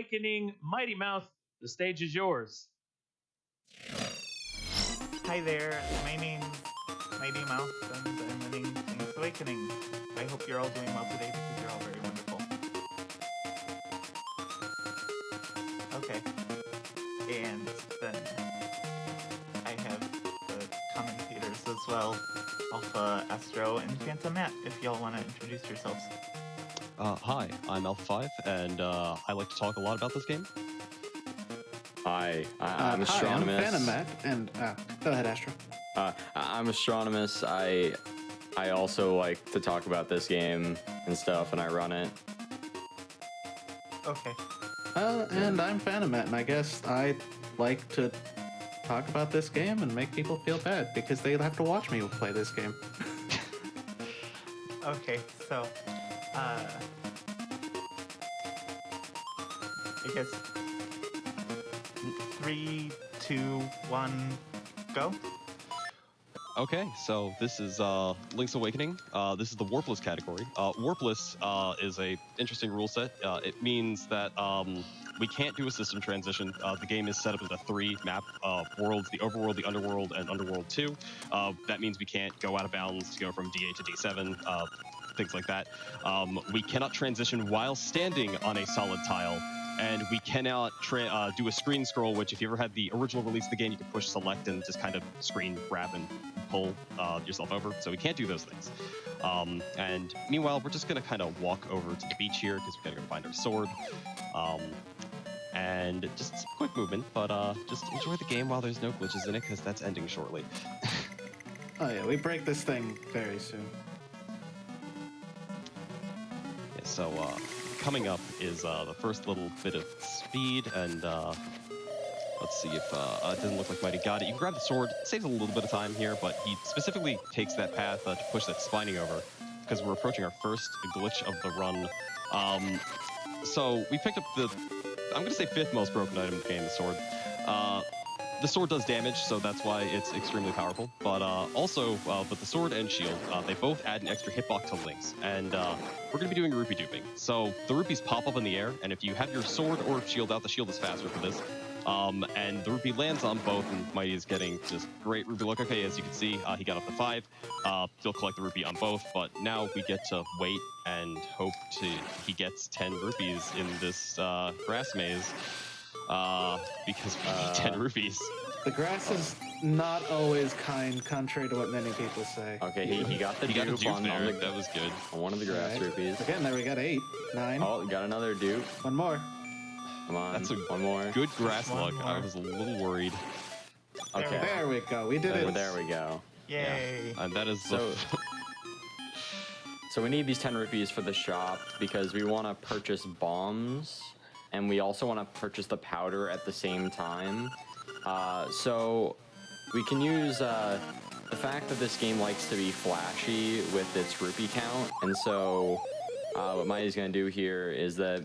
Awakening. mghtymth, the stage is yours. Hi there, my name's mghtymth, and I'm running Link's Awakening. I hope you're all doing well today because you're all very wonderful. Okay, and then I have the commentators as well, Alpha, Astro, and PhantomMat, if y'all want to introduce yourselves. Hi, I'm Alpha5, and I like to talk a lot about this game. Hi, I'm astronumous. Hi, I'm PhantomMat, and go ahead, Astro. I'm astronumous. I also like to talk about this game and stuff, and I run it. Okay. And I'm PhantomMat, and I guess I like to talk about this game and make people feel bad because they have to watch me play this game. Okay, so, I guess 3, 2, 1, go. Okay, so this is Link's Awakening. This is the warpless category. Warpless is a interesting rule set. It means that we can't do a system transition. The game is set up as a 3-map worlds: the overworld, the underworld, and underworld 2. That means we can't go out of bounds to go from D8 to D7, things like that. We cannot transition while standing on a solid tile. And we cannot do a screen scroll, which if you ever had the original release of the game, you could push select and just kind of screen grab and pull yourself over. So we can't do those things. And meanwhile, we're just going to kind of walk over to the beach here because we're going to go find our sword. And just some quick movement, but just enjoy the game while there's no glitches in it because that's ending shortly. Oh yeah, we break this thing very soon. Yeah, so coming up is the first little bit of speed, and let's see if it doesn't look like Mighty got it. You can grab the sword, saves a little bit of time here, but he specifically takes that path to push that spining over because we're approaching our first glitch of the run. So we picked up the, I'm going to say 5th most broken item in the game, the sword. The sword does damage, so that's why it's extremely powerful. But also, with the sword and shield, they both add an extra hitbox to Link's. And we're going to be doing rupee duping. So the rupees pop up in the air, and if you have your sword or shield out, the shield is faster for this. And the rupee lands on both, and Mighty is getting just great rupee luck. Okay, as you can see, he got up to 5. He'll collect the rupee on both, but now we get to wait and hope he gets 10 rupees in this grass maze. Because we need 10 rupees. The grass is not always kind, contrary to what many people say. Okay, he got the dupe on there. the, that was good. on one of the grass rupees. Again, there we got 8, 9. Oh, got another dupe. One more. Come on, That's one more. Good grass One luck. more. I was a little worried. Okay, There we go. We did it. there we go. Yay. And that is So, so we need these 10 rupees for the shop because we want to purchase bombs, and we also want to purchase the powder at the same time. So we can use the fact that this game likes to be flashy with its rupee count, and so what Mighty's going to do here is that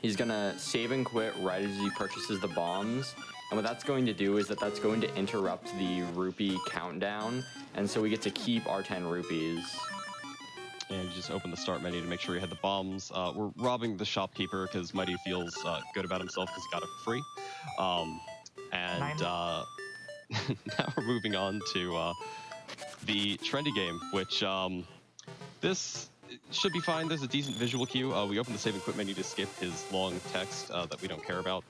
he's going to save and quit right as he purchases the bombs, and what that's going to do is that that's going to interrupt the rupee countdown, and so we get to keep our 10 rupees. And you just open the start menu to make sure you had the bombs. We're robbing the shopkeeper because Mighty feels good about himself because he got it for free. And now we're moving on to the trendy game, which this should be fine. There's a decent visual cue. We open the save and quit menu to skip his long text that we don't care about.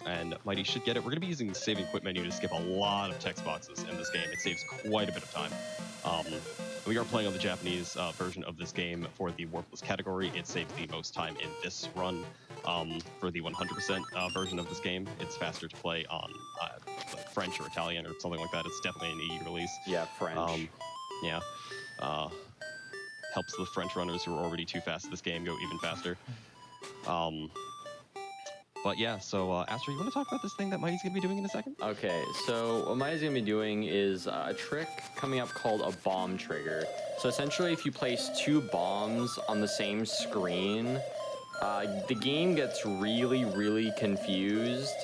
And Mighty should get it. We're going to be using the save and quit menu to skip a lot of text boxes in this game. It saves quite a bit of time. We are playing on the Japanese version of this game for the warpless category. It saves the most time in this run. For the 100% version of this game, it's faster to play on like French or Italian or something like that. It's definitely an EU release. Yeah, French. Yeah. Helps the French runners who are already too fast at this game go even faster. But yeah, so Astro, you want to talk about this thing that Mighty's going to be doing in a second? Okay, so what Mighty's going to be doing is a trick coming up called a bomb trigger. So essentially, if you place 2 bombs on the same screen, the game gets really, really confused.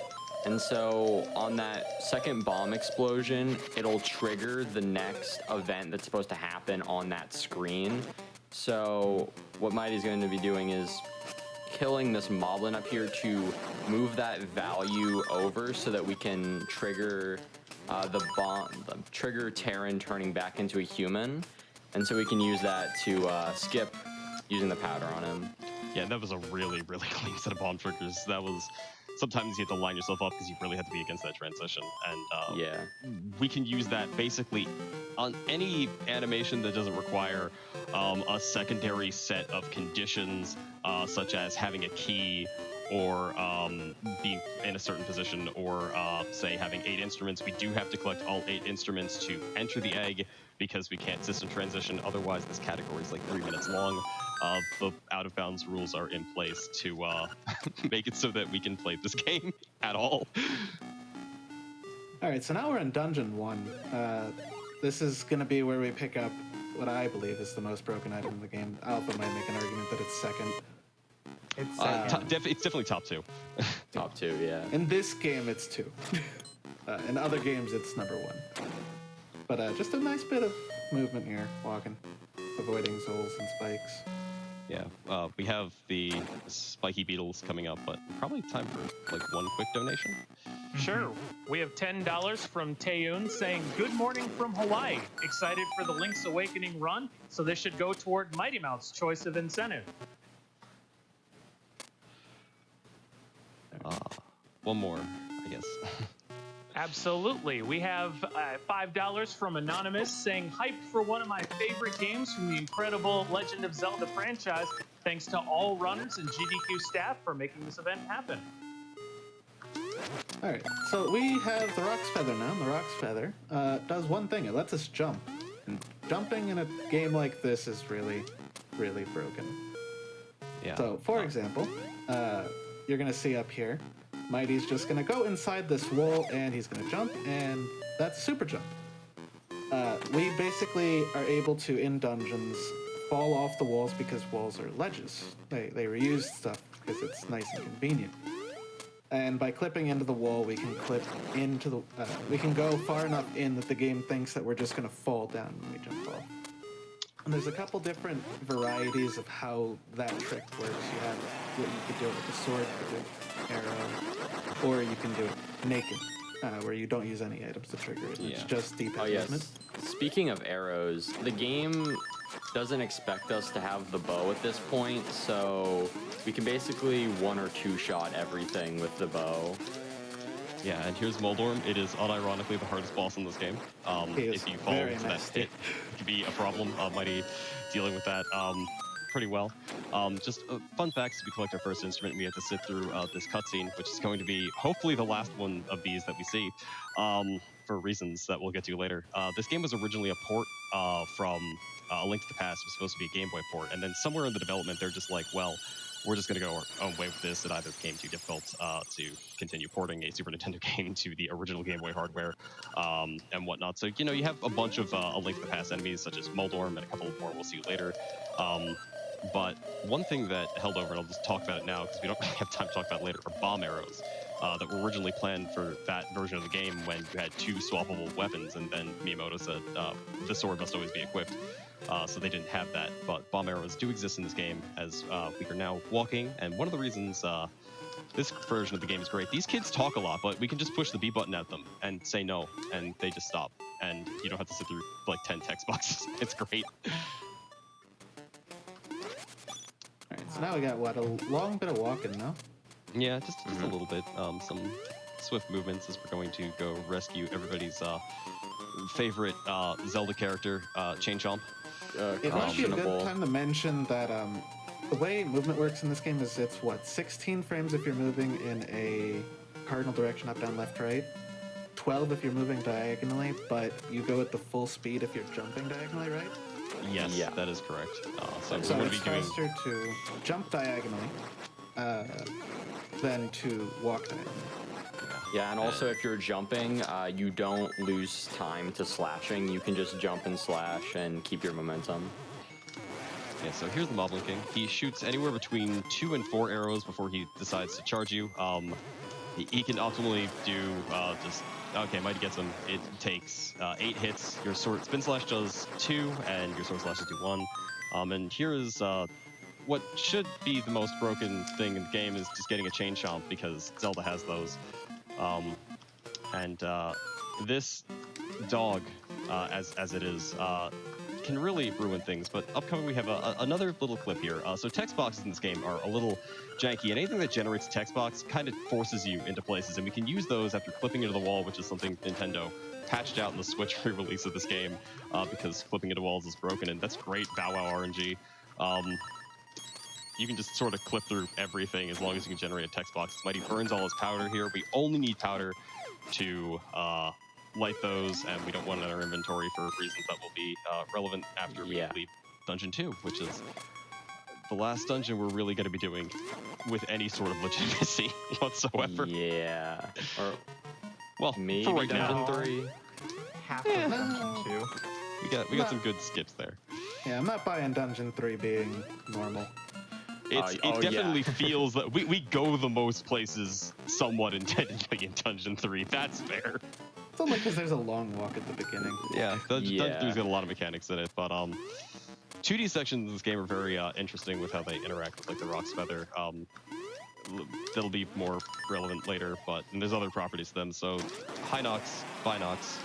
And so on that second bomb explosion, it'll trigger the next event that's supposed to happen on that screen. So what Mighty's going to be doing is killing this moblin up here to move that value over so that we can trigger trigger Terran turning back into a human, and so we can use that to skip using the powder on him. Yeah, that was a really, really clean set of bomb triggers. That was sometimes you have to line yourself up because you really have to be against that transition, and Yeah. we can use that basically on any animation that doesn't require a secondary set of conditions, such as having a key or being in a certain position, or say having 8 instruments. We do have to collect all 8 instruments to enter the egg because we can't system transition. Otherwise, this category is like 3 minutes long. The out-of-bounds rules are in place to make it so that we can play this game at all. All right, so now we're in Dungeon 1. This is going to be where we pick up what I believe is the most broken item in the game. Alpha might make an argument that it's second. It's It's definitely top 2. Top 2, yeah. In this game, it's 2. In other games, it's number 1. But just a nice bit of movement here, walking, avoiding souls and spikes. Yeah, we have the spiky beetles coming up, but probably time for like one quick donation. Sure. We have $10 from Taeyoon saying, "Good morning from Hawaii. Excited for the Link's Awakening run, so this should go toward Mighty Mouth's choice of incentive." One more, I guess. Absolutely. We have $5 from Anonymous saying, "Hyped for one of my favorite games from the incredible Legend of Zelda franchise. Thanks to all runners and GDQ staff for making this event happen." All right, so we have the Rock's Feather now. The Rock's Feather does one thing. It lets us jump. And jumping in a game like this is really, really broken. Yeah. So, for example, you're going to see up here, Mighty's just going to go inside this wall, and he's going to jump, and that's a super jump. We basically are able to, in dungeons, fall off the walls because walls are ledges. They reuse stuff because it's nice and convenient. And by clipping into the wall, we can clip into the... we can go far enough in that the game thinks that we're just going to fall down when we jump off. And there's a couple different varieties of how that trick works. You have what you could do it with a sword, with an arrow, or you can do it naked, where you don't use any items to trigger it. It's just deep movement. Speaking of arrows, the game doesn't expect us to have the bow at this point, so we can basically 1 or 2 shot everything with the bow. Yeah, and here's Moldorm. It is unironically the hardest boss in this game. If you fall into that pit, it could be a problem. Mighty dealing with that pretty well. Just fun facts: we collect our first instrument, we have to sit through this cutscene, which is going to be hopefully the last one of these that we see, for reasons that we'll get to later. This game was originally a port from A Link to the Past. It was supposed to be a Game Boy port, and then somewhere in the development, they're just like, well, we're just going to go our own way with this. It either became too difficult to continue porting a Super Nintendo game to the original Game Boy hardware and whatnot. So, you have a bunch of A Link to the Past enemies, such as Moldorm and a couple more we'll see later. But one thing that held over, and I'll just talk about it now because we don't really have time to talk about it later, are bomb arrows that were originally planned for that version of the game when you had 2 swappable weapons, and then Miyamoto said the sword must always be equipped. So they didn't have that, but bomb arrows do exist in this game as we are now walking, and one of the reasons this version of the game is great, these kids talk a lot, but we can just push the B button at them and say no, and they just stop, and you don't have to sit through like 10 text boxes. It's great. Alright, so now we got, what, a long bit of walking now? Yeah, just a little bit. Some swift movements as we're going to go rescue everybody's favorite Zelda character, Chain Chomp. It might be a good time to mention that the way movement works in this game is it's, 16 frames if you're moving in a cardinal direction, up, down, left, right, 12 if you're moving diagonally, but you go at the full speed if you're jumping diagonally, right? Yes, that is correct. So So we're going it's to be doing... faster to jump diagonally than to walk diagonally. Yeah, and also if you're jumping, you don't lose time to slashing. You can just jump and slash and keep your momentum. Yeah, so here's the Moblin King. He shoots anywhere between 2 and 4 arrows before he decides to charge you. He can optimally do just... Okay, Mighty gets him. It takes 8 hits. Your sword spin slash does 2, and your sword slashes do 1. And here is what should be the most broken thing in the game is just getting a chain chomp because Zelda has those. This dog, as it is, can really ruin things. But upcoming, we have another little clip here. So text boxes in this game are a little janky, and anything that generates a text box kind of forces you into places, and we can use those after clipping into the wall, which is something Nintendo patched out in the Switch re-release of this game because clipping into walls is broken, and that's great Bow Wow RNG. You can just sort of clip through everything as long as you can generate a text box. Mighty burns all his powder here. We only need powder to light those, and we don't want it in our inventory for reasons that will be relevant after we leave Dungeon 2, which is the last dungeon we're really going to be doing with any sort of legitimacy whatsoever. Yeah. Or well, maybe for right Dungeon now. 3. Half of Dungeon 2. We got some good skips there. Yeah, I'm not buying Dungeon 3 being normal. It definitely feels that we go the most places somewhat intendedly in Dungeon 3. That's fair. It's only because there's a long walk at the beginning. Yeah, Dungeon 3's got a lot of mechanics in it, but 2D sections in this game are very interesting with how they interact with like the Rock's Feather. That'll be more relevant later, but and there's other properties to them. So High Nox, Binox.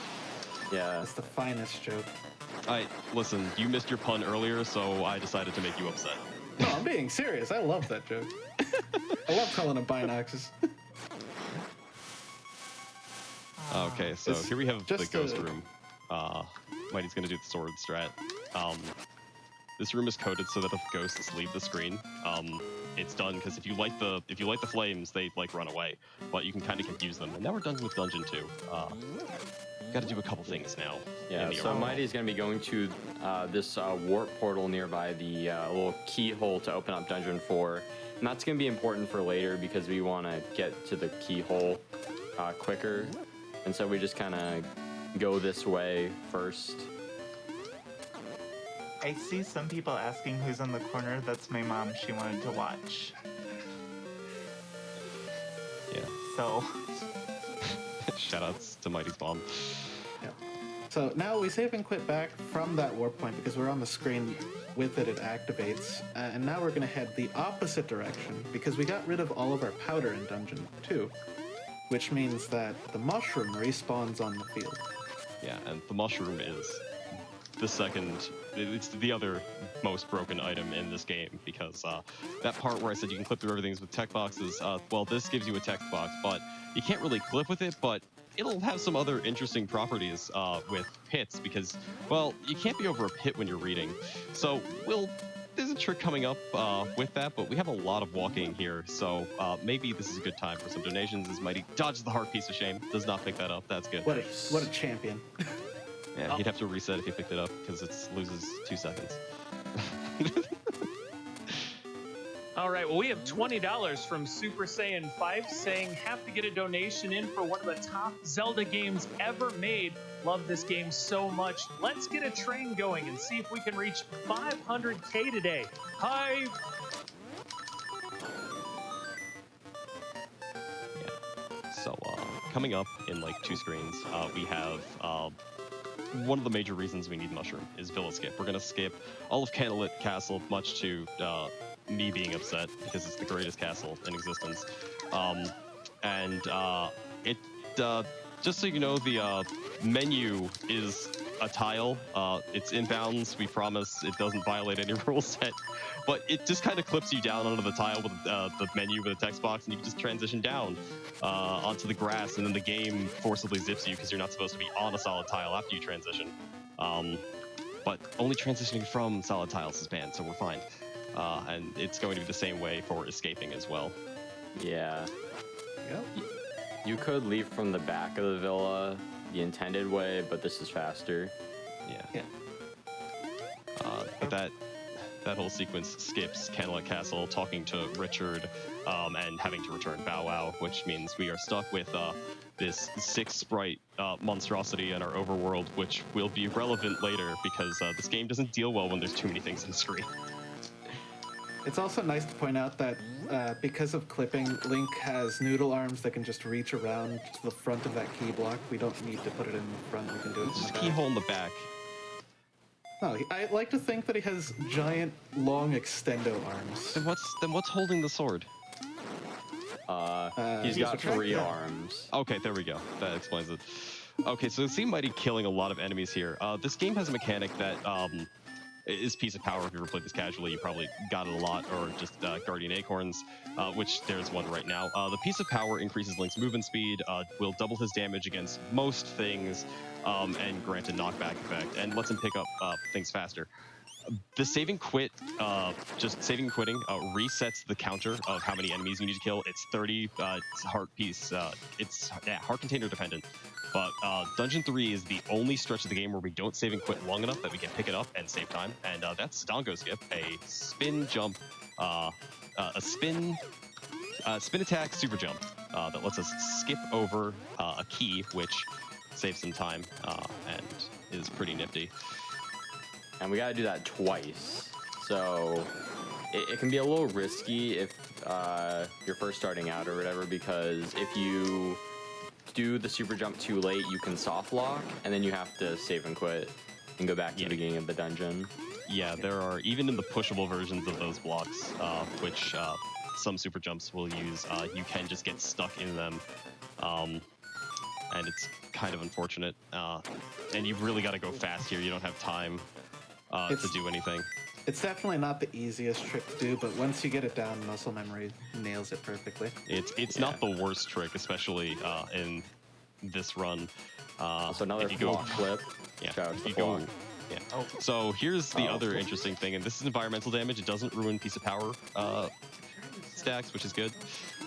Yeah. That's the finest joke. Listen, you missed your pun earlier, so I decided to make you upset. No, I'm being serious. I love that joke. I love calling them binoxes. Okay, so here we have the just ghost room. Mighty's gonna do the sword strat. This room is coded so that if ghosts leave the screen, it's done because if you light the flames, they like run away, but you can kind of confuse them. And now we're done with Dungeon 2. Got to do a couple things now. Yeah, so Mighty's going to be going to this warp portal nearby the little keyhole to open up Dungeon 4. And that's going to be important for later because we want to get to the keyhole quicker. And so we just kind of go this way first. I see some people asking who's in the corner. That's my mom. She wanted to watch. Yeah. So. Shoutouts to Mighty's mom. Yeah. So now we save and quit back from that warp point because we're on the screen with it activates. And now we're going to head the opposite direction because we got rid of all of our powder in Dungeon 2, which means that the mushroom respawns on the field. Yeah, and the mushroom is it's the other most broken item in this game because that part where I said you can clip through everything with tech boxes, well, this gives you a tech box, but you can't really clip with it, but it'll have some other interesting properties with pits because, well, you can't be over a pit when you're reading. So there's a trick coming up with that, but we have a lot of walking here, so maybe this is a good time for some donations. As Mighty dodges the heart piece of shame, does not pick that up. That's good. What a champion. Yeah, he'd have to reset if he picked it up because it loses 2 seconds. All right, well, we have $20 from Super Saiyan 5 saying, have to get a donation in for one of the top Zelda games ever made. Love this game so much. Let's get a train going and see if we can reach 500K today. Hi! Yeah. So, coming up in like 2 screens, we have one of the major reasons we need Mushroom is Villa Skip. We're going to skip all of Candlelit Castle, much to me being upset because it's the greatest castle in existence. Just so you know, the menu is a tile. It's in bounds. We promise it doesn't violate any rule set, but it just kind of clips you down onto the tile with the menu with a text box, and you can just transition down onto the grass, and then the game forcibly zips you because you're not supposed to be on a solid tile after you transition. But only transitioning from solid tiles is banned, so we're fine. And it's going to be the same way for escaping as well. Yeah. Yep. You could leave from the back of the villa the intended way, but this is faster. Yeah. But that whole sequence skips Candlelit Castle, talking to Richard, and having to return Bow Wow, which means we are stuck with this 6 sprite monstrosity in our overworld, which will be relevant later because this game doesn't deal well when there's too many things on the screen. It's also nice to point out that because of clipping, Link has noodle arms that can just reach around to the front of that key block. We don't need to put it in the front. We can do it in the Just back. keyhole in the back. No, I like to think that he has giant, long extendo arms. Then what's holding the sword? He's he's got retracted. 3 arms. Okay, there we go. That explains it. Okay, so Seem Mighty killing a lot of enemies here. This game has a mechanic that is Piece of Power. If you ever played this casually, you probably got it a lot, or just Guardian Acorns, which there's one right now. The Piece of Power increases Link's movement speed, will double his damage against most things, and grant a knockback effect, and lets him pick up things faster. The save and quit, just saving and quitting, resets the counter of how many enemies you need to kill. It's 30 heart piece. It's heart container dependent. But Dungeon 3 is the only stretch of the game where we don't save and quit long enough that we can pick it up and save time. And that's Dongo Skip, a spin jump, a spin attack super jump that lets us skip over a key, which saves some time and is pretty nifty. And we gotta do that twice. So it can be a little risky if you're first starting out or whatever, because if you do the super jump too late, you can soft lock, and then you have to save and quit and go back to the beginning of the dungeon. Yeah, there are, even in the pushable versions of those blocks, which some super jumps will use, you can just get stuck in them. And it's kind of unfortunate. And you've really got to go fast here. You don't have time to do anything. It's definitely not the easiest trick to do, but once you get it down, muscle memory nails it perfectly. It's not the worst trick, especially in this run. So another if you go, flock flip. Yeah, Shout out if to you the go, flock. yeah. Oh. So here's the other cool. interesting thing, and this is environmental damage. It doesn't ruin Piece of Power stacks, which is good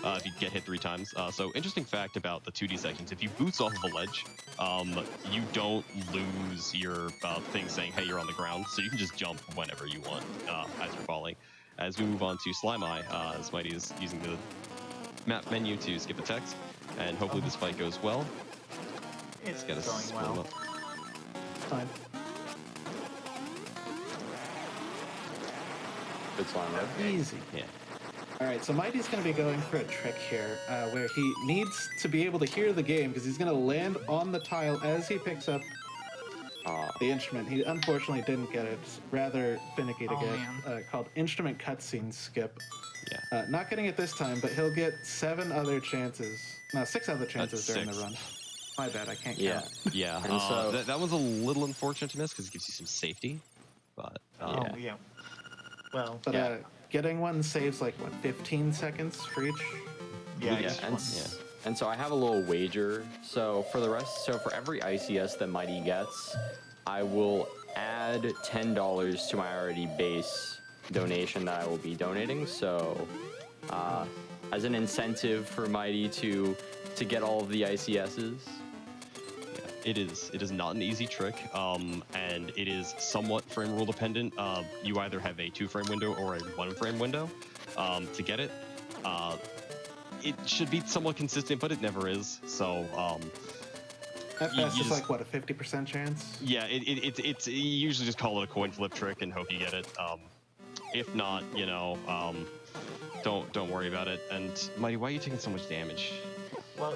if you get hit 3 times. So interesting fact about the 2D sections: if you boots off of a ledge, you don't lose your thing saying, "Hey, you're on the ground," so you can just jump whenever you want as you're falling. As we move on to Slime Eye, as Mighty is using the map menu to skip the text, and hopefully this fight goes well. It's Gotta going split 'em well. up. Fine. Good slime up. Easy. Yeah. All right, so Mighty's going to be going for a trick here, where he needs to be able to hear the game because he's going to land on the tile as he picks up the instrument. He unfortunately didn't get it. It's rather finicky to Oh, get, man. called Instrument Cutscene Skip. Yeah. Not getting it this time, but he'll get 6 other chances during the 6. run. My bad, I can't Yeah. count. Yeah. And so- that one's a little unfortunate to miss because it gives you some safety, but Oh, yeah. Well, But Yeah. getting one saves like, what, 15 seconds for each? yeah, Yeah, each and, one. and so I have a little wager. So for every ICS that Mighty gets, I will add $10 to my already base donation that I will be donating. So as an incentive for Mighty to get all of the ICSs. it is not an easy trick, and it is somewhat frame rule dependent. You either have a 2-frame window or a 1-frame window to get it. It should be somewhat consistent, but it never is. So At You- best, you it's just- like, what, a 50% chance? yeah, it's you usually just call it a coin flip trick and hope you get it. If not, don't worry about it. And Mighty, why are you taking so much damage? Well,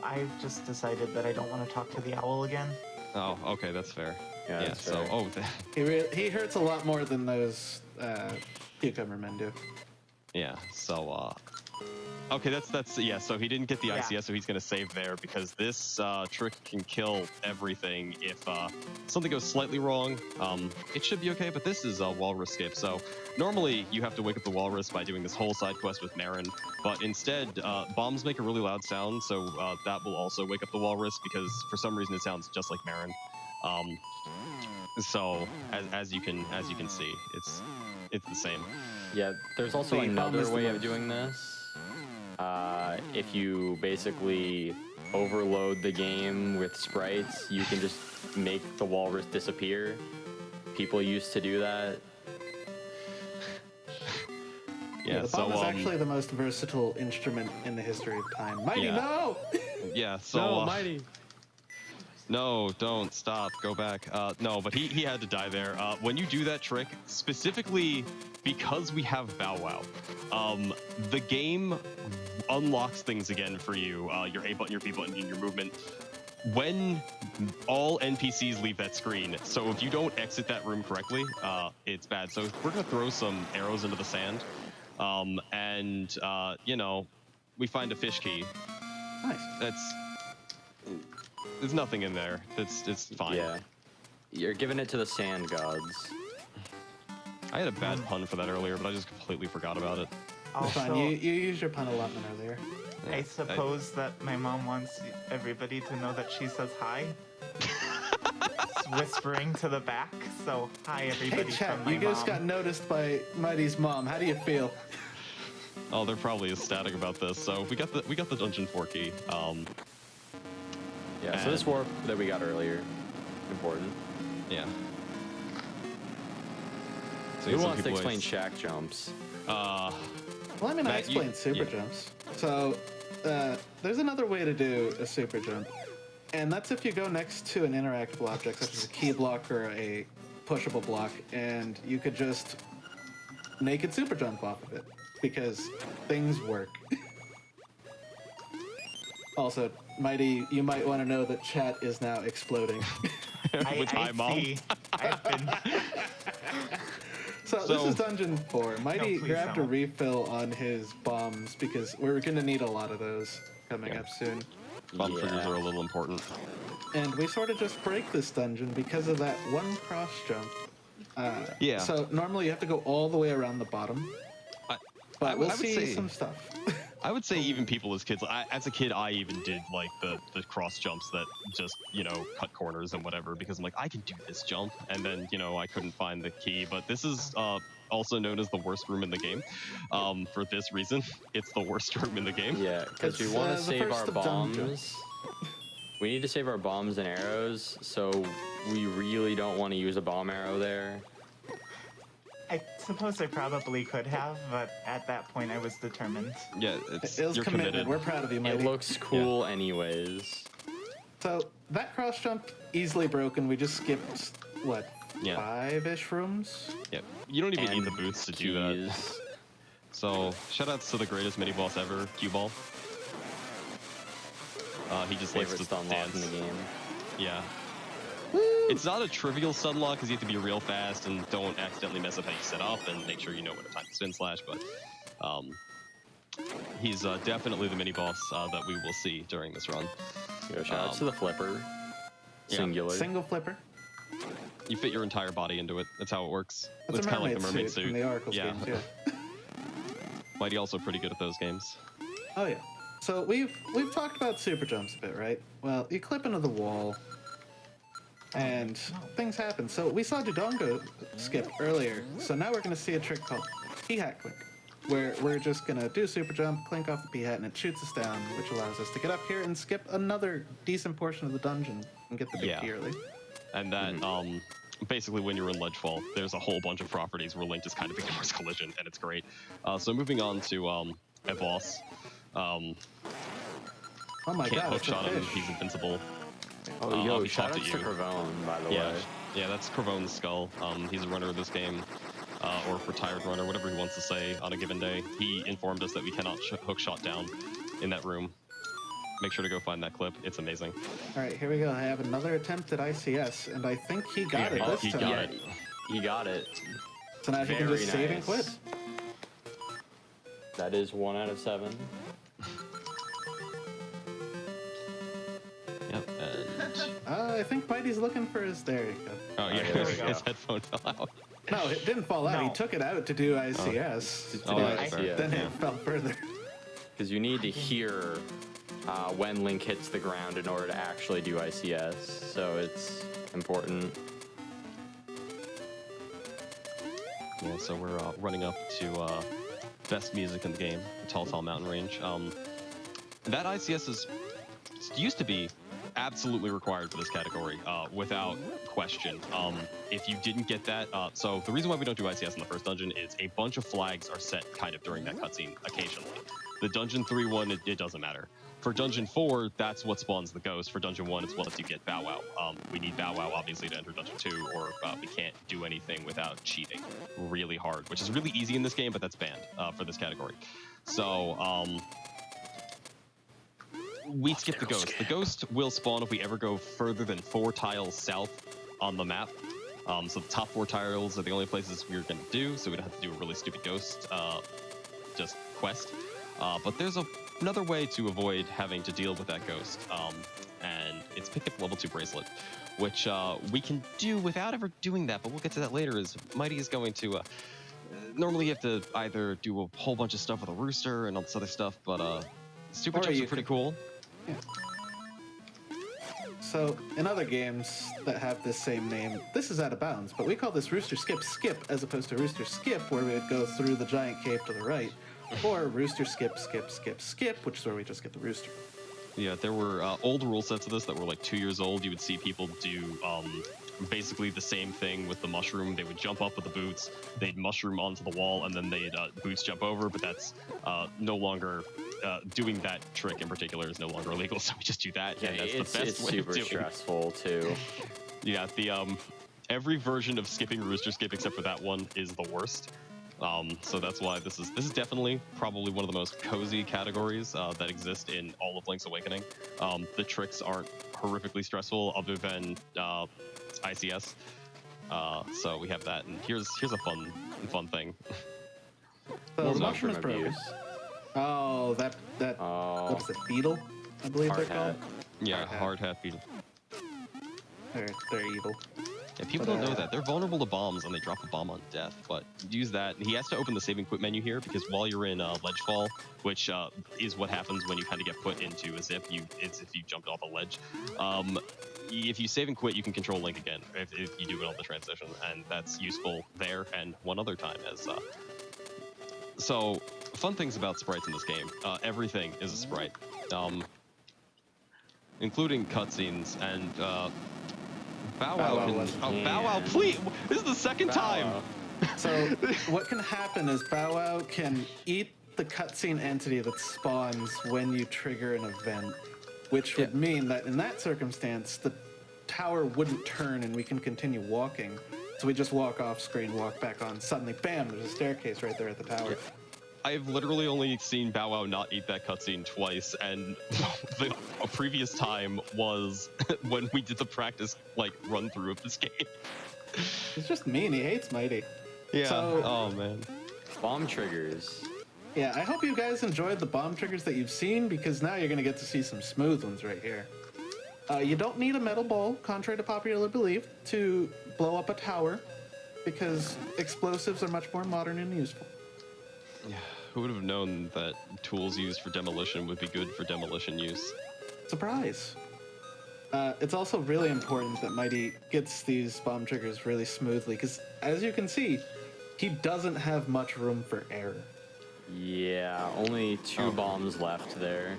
I've just decided that I don't want to talk to the owl again. Oh, okay, that's fair. Yeah, that's so fair. He hurts a lot more than those cucumber men do. yeah, so okay, that's yeah. So he didn't get the Yeah. ICS, so he's gonna save there because this trick can kill everything if something goes slightly wrong. It should be okay, but this is a walrus skip. So normally you have to wake up the walrus by doing this whole side quest with Marin, but instead bombs make a really loud sound, so that will also wake up the walrus because for some reason it sounds just like Marin. So as you can see, it's the same. Yeah, there's also The bomb is another the way of most- doing this. If you basically overload the game with sprites, you can just make the walrus disappear. People used to do that. Yeah, The so bomb is actually the most versatile instrument in the history of time. Mighty, Yeah. no! yeah, so No, Mighty. No, don't stop. Go back. No, but he had to die there. When you do that trick, specifically because we have Bow Wow, the game unlocks things again for you. Your A button, your B button, and your movement. when all NPCs leave that screen. So if you don't exit that room correctly, it's bad. So we're gonna throw some arrows into the sand, and you know, we find a fish key. Nice. There's nothing in there. It's fine. Yeah. You're giving it to the sand gods. I had a bad pun for that earlier, but I just completely forgot about it. It's fine. Also, You used your pun allotment earlier. I suppose that my mom wants everybody to know that she says hi. It's whispering to the back, so hi everybody Hey, chat, from my you just mom. got noticed by Mighty's mom. How do you feel? Oh, they're probably ecstatic about this. So we got the dungeon 4 key. Yeah, so this warp that we got earlier, important. Yeah. So Who some wants to people explain always- shack jumps? Well, I mean, I Matt, you- explained super yeah. jumps. So, there's another way to do a super jump, and that's if you go next to an interactable object, such as a key block or a pushable block, and you could just naked super jump off of it, because things work. Also, Mighty, you might want to know that chat is now exploding. With hi, Mom. see. I've been. So this So- is Dungeon 4. Mighty please grabbed a don't. refill on his bombs because we're going to need a lot of those coming Yeah. up soon. Bomb triggers are a little important. And we sort of just break this dungeon because of that one cross jump. Yeah. So normally you have to go all the way around the bottom, I but we'll would see say- some stuff. I would say even people as kids, as a kid, I even did like the cross jumps that just, you know, cut corners and whatever, because I'm like, I can do this jump. And then, you know, I couldn't find the key. But this is also known as the worst room in the game. For this reason, it's the worst room in the game. Yeah, because we It's, want the to save first our of bombs. dungeons. We need to save our bombs and arrows, so we really don't want to use a bomb arrow there. I suppose I probably could have, but at that point I was determined. Yeah, It was you're committed. committed. We're proud of you, It Mighty. looks cool anyways. So that cross jump, easily broken. We just skipped, what, Yeah. 5-ish rooms? Yeah, you don't even And need the boots to do that. keys. So shoutouts to the greatest mini boss ever, Cue Ball. He just likes Favorite to stun lock in dance. the game. Yeah. It's not a trivial stun lock because you have to be real fast and don't accidentally mess up how you set up and make sure you know when to time the spin slash, but he's definitely the mini boss that we will see during this run. Yo, shoutouts to the flipper. Yeah. Singular. Single flipper. You fit your entire body into it. That's how it works. That's it's a kind of mermaid, like the mermaid suit from the Oracle's Yeah. games, yeah. Mighty also pretty good at those games. Oh yeah. So we've talked about super jumps a bit, right? Well, you clip into the wall, and things happen. So we saw Dodongo skip earlier. So now we're gonna see a trick called P-hat clink, where we're just gonna do a super jump, clink off the P-hat, and it shoots us down, which allows us to get up here and skip another decent portion of the dungeon and get the big Yeah. key early. And that, basically when you're in Ledgefall, there's a whole bunch of properties where Link just kind of ignores collision, and it's great. So moving on to a boss. Oh my Can't god, hook it's a shot him, fish. he's invincible. Oh, I'll yo, be talked shoutouts to to you. Cravone, by the Yeah, way. yeah, that's Cravone's skull. He's a runner of this game, or retired runner, whatever he wants to say on a given day. He informed us that we cannot hook shot down in that room. Make sure to go find that clip. It's amazing. All right, here we go. I have another attempt at ICS, and I think he got Yeah, it this he time. got Yeah, it. he got it. So now he can Very just save and nice. quit. That is 1 out of 7. Yep. And I think Mighty's looking for his. There you go. oh yeah, there we go. his headphone fell out. No, it didn't fall out. He No. took it out to do ICS. Oh, but that's fair. then Yeah. it fell further. Because you need to hear when Link hits the ground in order to actually do ICS, so it's important. Yeah, so we're running up to best music in the game, the Tall Tall Mountain Range. That ICS used to be absolutely required for this category, without question. If you didn't get that, so the reason why we don't do ICS in the first dungeon is a bunch of flags are set kind of during that cutscene occasionally. The Dungeon 3 one, it doesn't matter. For Dungeon 4, that's what spawns the ghost. For Dungeon 1, it's once you get Bow Wow. We need Bow Wow, obviously, to enter Dungeon 2, or we can't do anything without cheating really hard, which is really easy in this game, but that's banned for this category. So, we skip the ghost. The ghost will spawn if we ever go further than 4 tiles south on the map. So the top 4 tiles are the only places we're going to do, so we don't have to do a really stupid ghost just quest. But there's another way to avoid having to deal with that ghost, and it's pick up level 2 bracelet, which we can do without ever doing that, but we'll get to that later. Is Mighty is going to normally you have to either do a whole bunch of stuff with a rooster and all this other stuff, but super jumps are pretty cool. Yeah. So in other games that have this same name, this is out of bounds, but we call this Rooster Skip Skip as opposed to Rooster Skip, where we would go through the giant cave to the right, or Rooster Skip Skip Skip Skip, which is where we just get the rooster. Yeah, there were old rule sets of this that were like 2 years old. You would see people do basically the same thing with the mushroom. They would jump up with the boots, they'd mushroom onto the wall, and then they'd boots jump over, but that's no longer, doing that trick in particular is no longer illegal, so we just do that. Yeah, and that's it's the best way super of doing it. stressful too. Yeah, the every version of skipping Rooster Skip except for that one is the worst. So that's why this is definitely probably one of the most cozy categories that exist in all of Link's Awakening. The tricks aren't horrifically stressful other than ICS. So we have that, and here's a fun thing. So the mushroom is broken. abuse. Oh, that Oh. what is it, beetle? I believe Hard they're called. hat. Yeah, Hard hard hat beetle. They're evil. Yeah, people don't know that. They're vulnerable to bombs and they drop a bomb on death, but use that. He has to open the save and quit menu here because while you're in ledge fall, which is what happens when you kind of get put into a zip, it's if you jumped off a ledge. If you save and quit, you can control Link again if you do it on the transition, and that's useful there and one other time as... So, fun things about sprites in this game. Everything is a sprite, including cutscenes and... Bow Wow can... wasn't. Oh, Bow Wow, please! This is the second time! So what can happen is Bow Wow can eat the cutscene entity that spawns when you trigger an event, which would mean that in that circumstance, the tower wouldn't turn and we can continue walking. So we just walk off screen, walk back on, suddenly, bam, there's a staircase right there at the tower. Yeah. I've literally only seen Bow Wow not eat that cutscene twice, and a previous time was when we did the practice, like, run-through of this game. He's just mean, he hates Mighty. Yeah, So, oh man. Bomb triggers. yeah, I hope you guys enjoyed the bomb triggers that you've seen, because now you're going to get to see some smooth ones right here. You don't need a metal ball, contrary to popular belief, to blow up a tower, because explosives are much more modern and useful. Yeah, who would have known that tools used for demolition would be good for demolition use? Surprise! It's also really important that Mighty gets these bomb triggers really smoothly, because as you can see, he doesn't have much room for error. Yeah, only 2 bombs left there.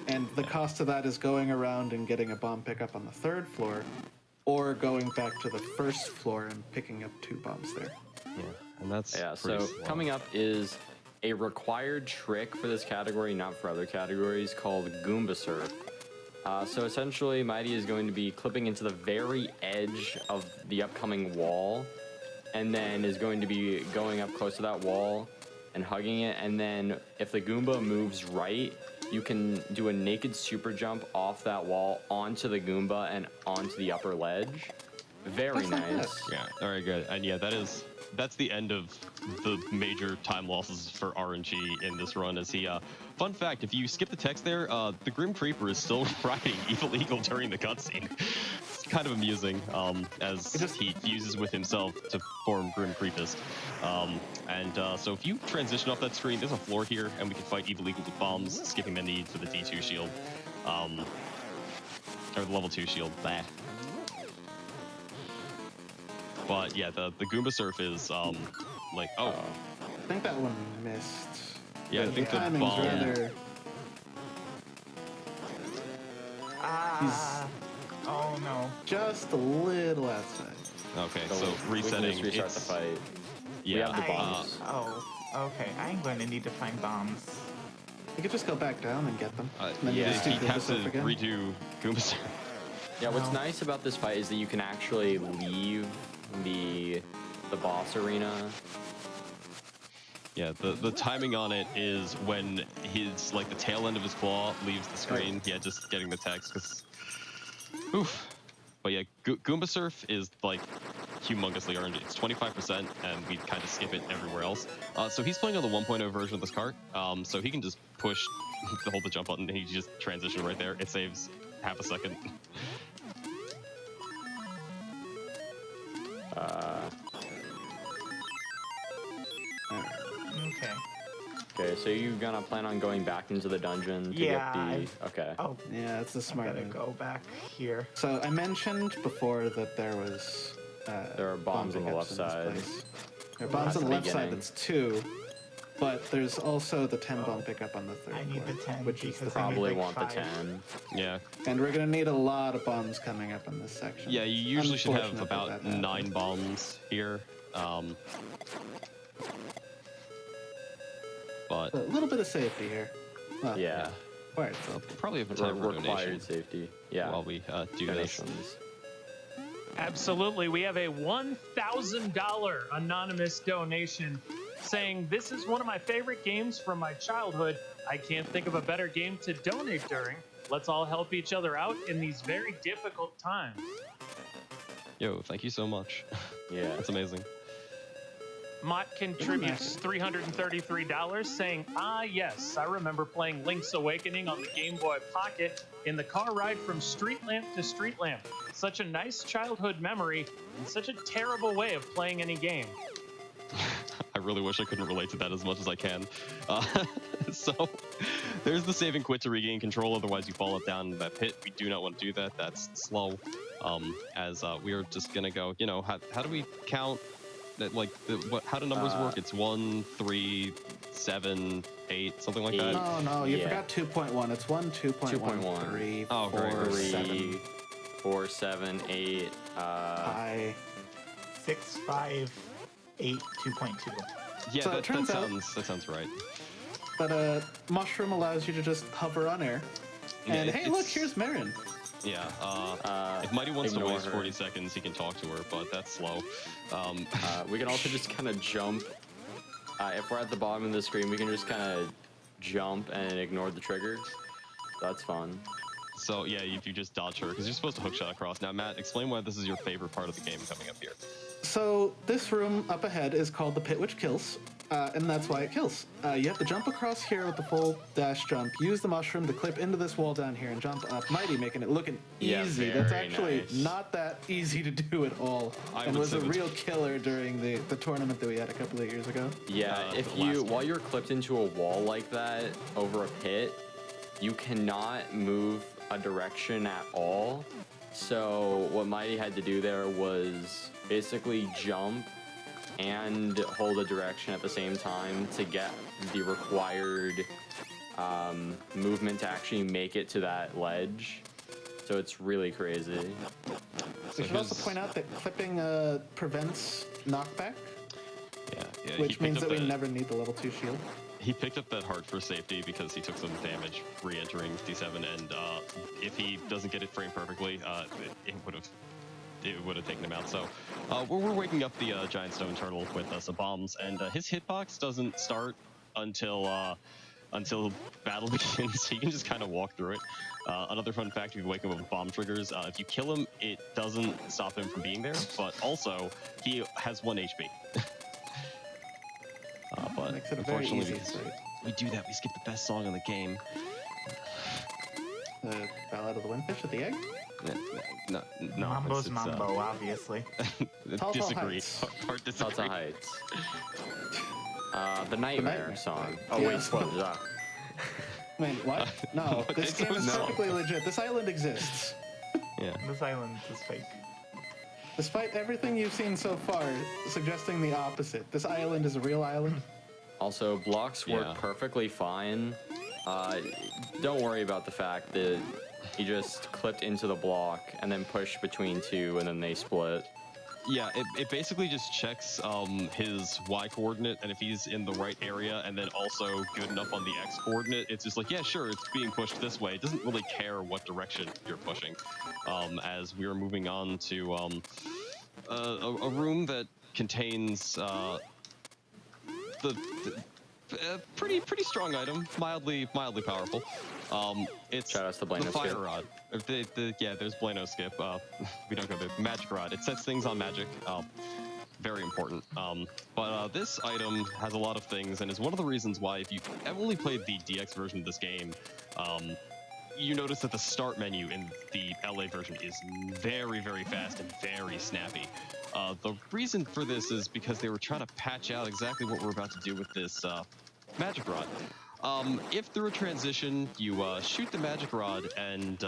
And the cost of that is going around and getting a bomb pickup on the 3rd floor, or going back to the 1st floor and picking up 2 bombs there. Yeah, and that's Yeah, pretty so slow. coming up is a required trick for this category, not for other categories, called Goomba Surf. So essentially, Mighty is going to be clipping into the very edge of the upcoming wall, and then is going to be going up close to that wall and hugging it, and then if the Goomba moves right, you can do a naked super jump off that wall onto the Goomba and onto the upper ledge. Very That's not bad. nice. Yeah, very good. And yeah, that's the end of the major time losses for RNG in this run. As he, fun fact, if you skip the text there, the Grim Creeper is still riding Evil Eagle during the cutscene. It's kind of amusing, as he fuses with himself to form Grim Creepist. So if you transition off that screen, there's a floor here, and we can fight Evil Eagle with bombs, skipping the need for the D2 shield, or the level 2 shield. Bah. But yeah, the Goomba Surf is like I think that one missed. Yeah, I think the timing's bomb. rather. Oh no. Just a little outside. Okay, So so we can resetting. just restart the it's- fight. Yeah, have the bombs. Okay. I'm going to need to find bombs. You could just go back down and get them. And then you yeah, just do he Goomba has to Surf again. redo Goomba Surf. Yeah, what's No. nice about this fight is that you can actually leave the boss arena. Yeah, the timing on it is when his the tail end of his claw leaves the screen. Yeah, just getting the text because. Oof. But yeah, Goomba Surf is humongously earned. It's 25%, and we kind of skip it everywhere else. So he's playing on the 1.0 version of this cart. So he can just push, hold the jump button, and he just transition right there. It saves half a second. Okay. Okay, so you gonna plan on going back into the dungeon to Yeah, get the... Okay. Oh, Yeah, it's a I'm smart gonna move. go back here. So I mentioned before that there was There are bombs on the pickups left in this side. place. There are bombs on the left side. Beginning. That's 2, but there's also the 10 bomb pickup on the 3rd I need floor, the 10 which is the because I need Probably like want the 5. 10. Yeah. and we're gonna need a lot of bombs coming up in this section. Yeah, you usually should have Unfortunate about that that 9 happened. bombs here. But A little bit of safety here. Well, Yeah. required safety. probably have a time for Required donation safety. Yeah. while we do this. Donations. Absolutely. We have a $1,000 anonymous donation saying, "This is one of my favorite games from my childhood. I can't think of a better game to donate during. Let's all help each other out in these very difficult times." Yo, thank you so much. Yeah. That's amazing. Mott contributes $333 saying, "Ah, yes, I remember playing Link's Awakening on the Game Boy Pocket in the car ride from street lamp to street lamp. Such a nice childhood memory and such a terrible way of playing any game." I really wish I couldn't relate to that as much as I can. So there's the save and quit to regain control, otherwise you fall down in that pit. We do not want to do that. That's slow. As we are just gonna go, how do we count that, how do numbers work? It's 1, 3, 7, 8, something like that. No, you Yeah. forgot 2.1. It's 1, 2.1, 2.1. 3, Oh, 4, great. 7, 3, 4, 7, 8. 5. 6, 5, 8, 2.2. Yeah, So it that turns out- sounds right. But mushroom allows you to just hover on air. And Yeah, hey, look, it's- here's Marin. Yeah. If Mighty wants to ignore waste her. 40 seconds, he can talk to her, but that's slow. We can also just kind of jump. If we're at the bottom of the screen, we can just kind of jump and ignore the triggers. That's fun. So yeah, if you just dodge her, because you're supposed to hookshot across. Now, Matt, explain why this is your favorite part of the game coming up here. So this room up ahead is called the pit which kills, and that's why it kills. You have to jump across here with the full dash jump, use the mushroom to clip into this wall down here and jump up. Mighty making it looking Yeah, easy. That's very actually nice. not that easy to do at all, I and would was say a that's- real killer during the tournament that we had a couple of years ago. Yeah, The if last you game. while you're clipped into a wall like that over a pit, you cannot move a direction at all. So what Mighty had to do there was basically jump and hold a direction at the same time to get the required movement to actually make it to that ledge. So it's really crazy. We should also his- point out that clipping prevents knockback, Yeah, he which picked means up that we never need the level 2 shield. He picked up that heart for safety because he took some damage re-entering D7, and if he doesn't get it framed perfectly, it would have taken him out. So we're waking up the giant stone turtle with some bombs, and his hitbox doesn't start until battle begins. He can just kind of walk through it. Another fun fact: if you wake him up with bomb triggers, if you kill him, it doesn't stop him from being there. But also, he has 1 HP. But Makes it a very unfortunately, easy because fight. we do that, we skip the best song in the game. The Ballad of the Windfish at the egg? No, Mambo's Mambo, obviously. Tall disagree. Heights. Hard Salsa disagree. Heights. The Nightmare Nightmare. song. Oh Yeah. wait, spoilers. Wait, what? No, this It's game is no. perfectly legit. This island exists. Yeah. This island is fake. Despite everything you've seen so far suggesting the opposite, this island is a real island. Also, blocks work Yeah. perfectly fine. Don't worry about the fact that he just clipped into the block and then pushed between 2 and then they split. Yeah, it basically just checks his Y coordinate, and if he's in the right area and then also good enough on the X coordinate, it's just like, yeah, sure, it's being pushed this way. It doesn't really care what direction you're pushing. As we are moving on to a room that contains pretty strong item, mildly powerful. It's Shout outs to the Blano fire Skip. rod. Yeah, there's Blano Skip. We don't go there. Magic rod. It sets things on magic. Very important. But this item has a lot of things, and is one of the reasons why, if you have only played the DX version of this game, you notice that the start menu in the LA version is very fast and very snappy. The reason for this is because they were trying to patch out exactly what we're about to do with this magic rod. If through a transition you shoot the magic rod and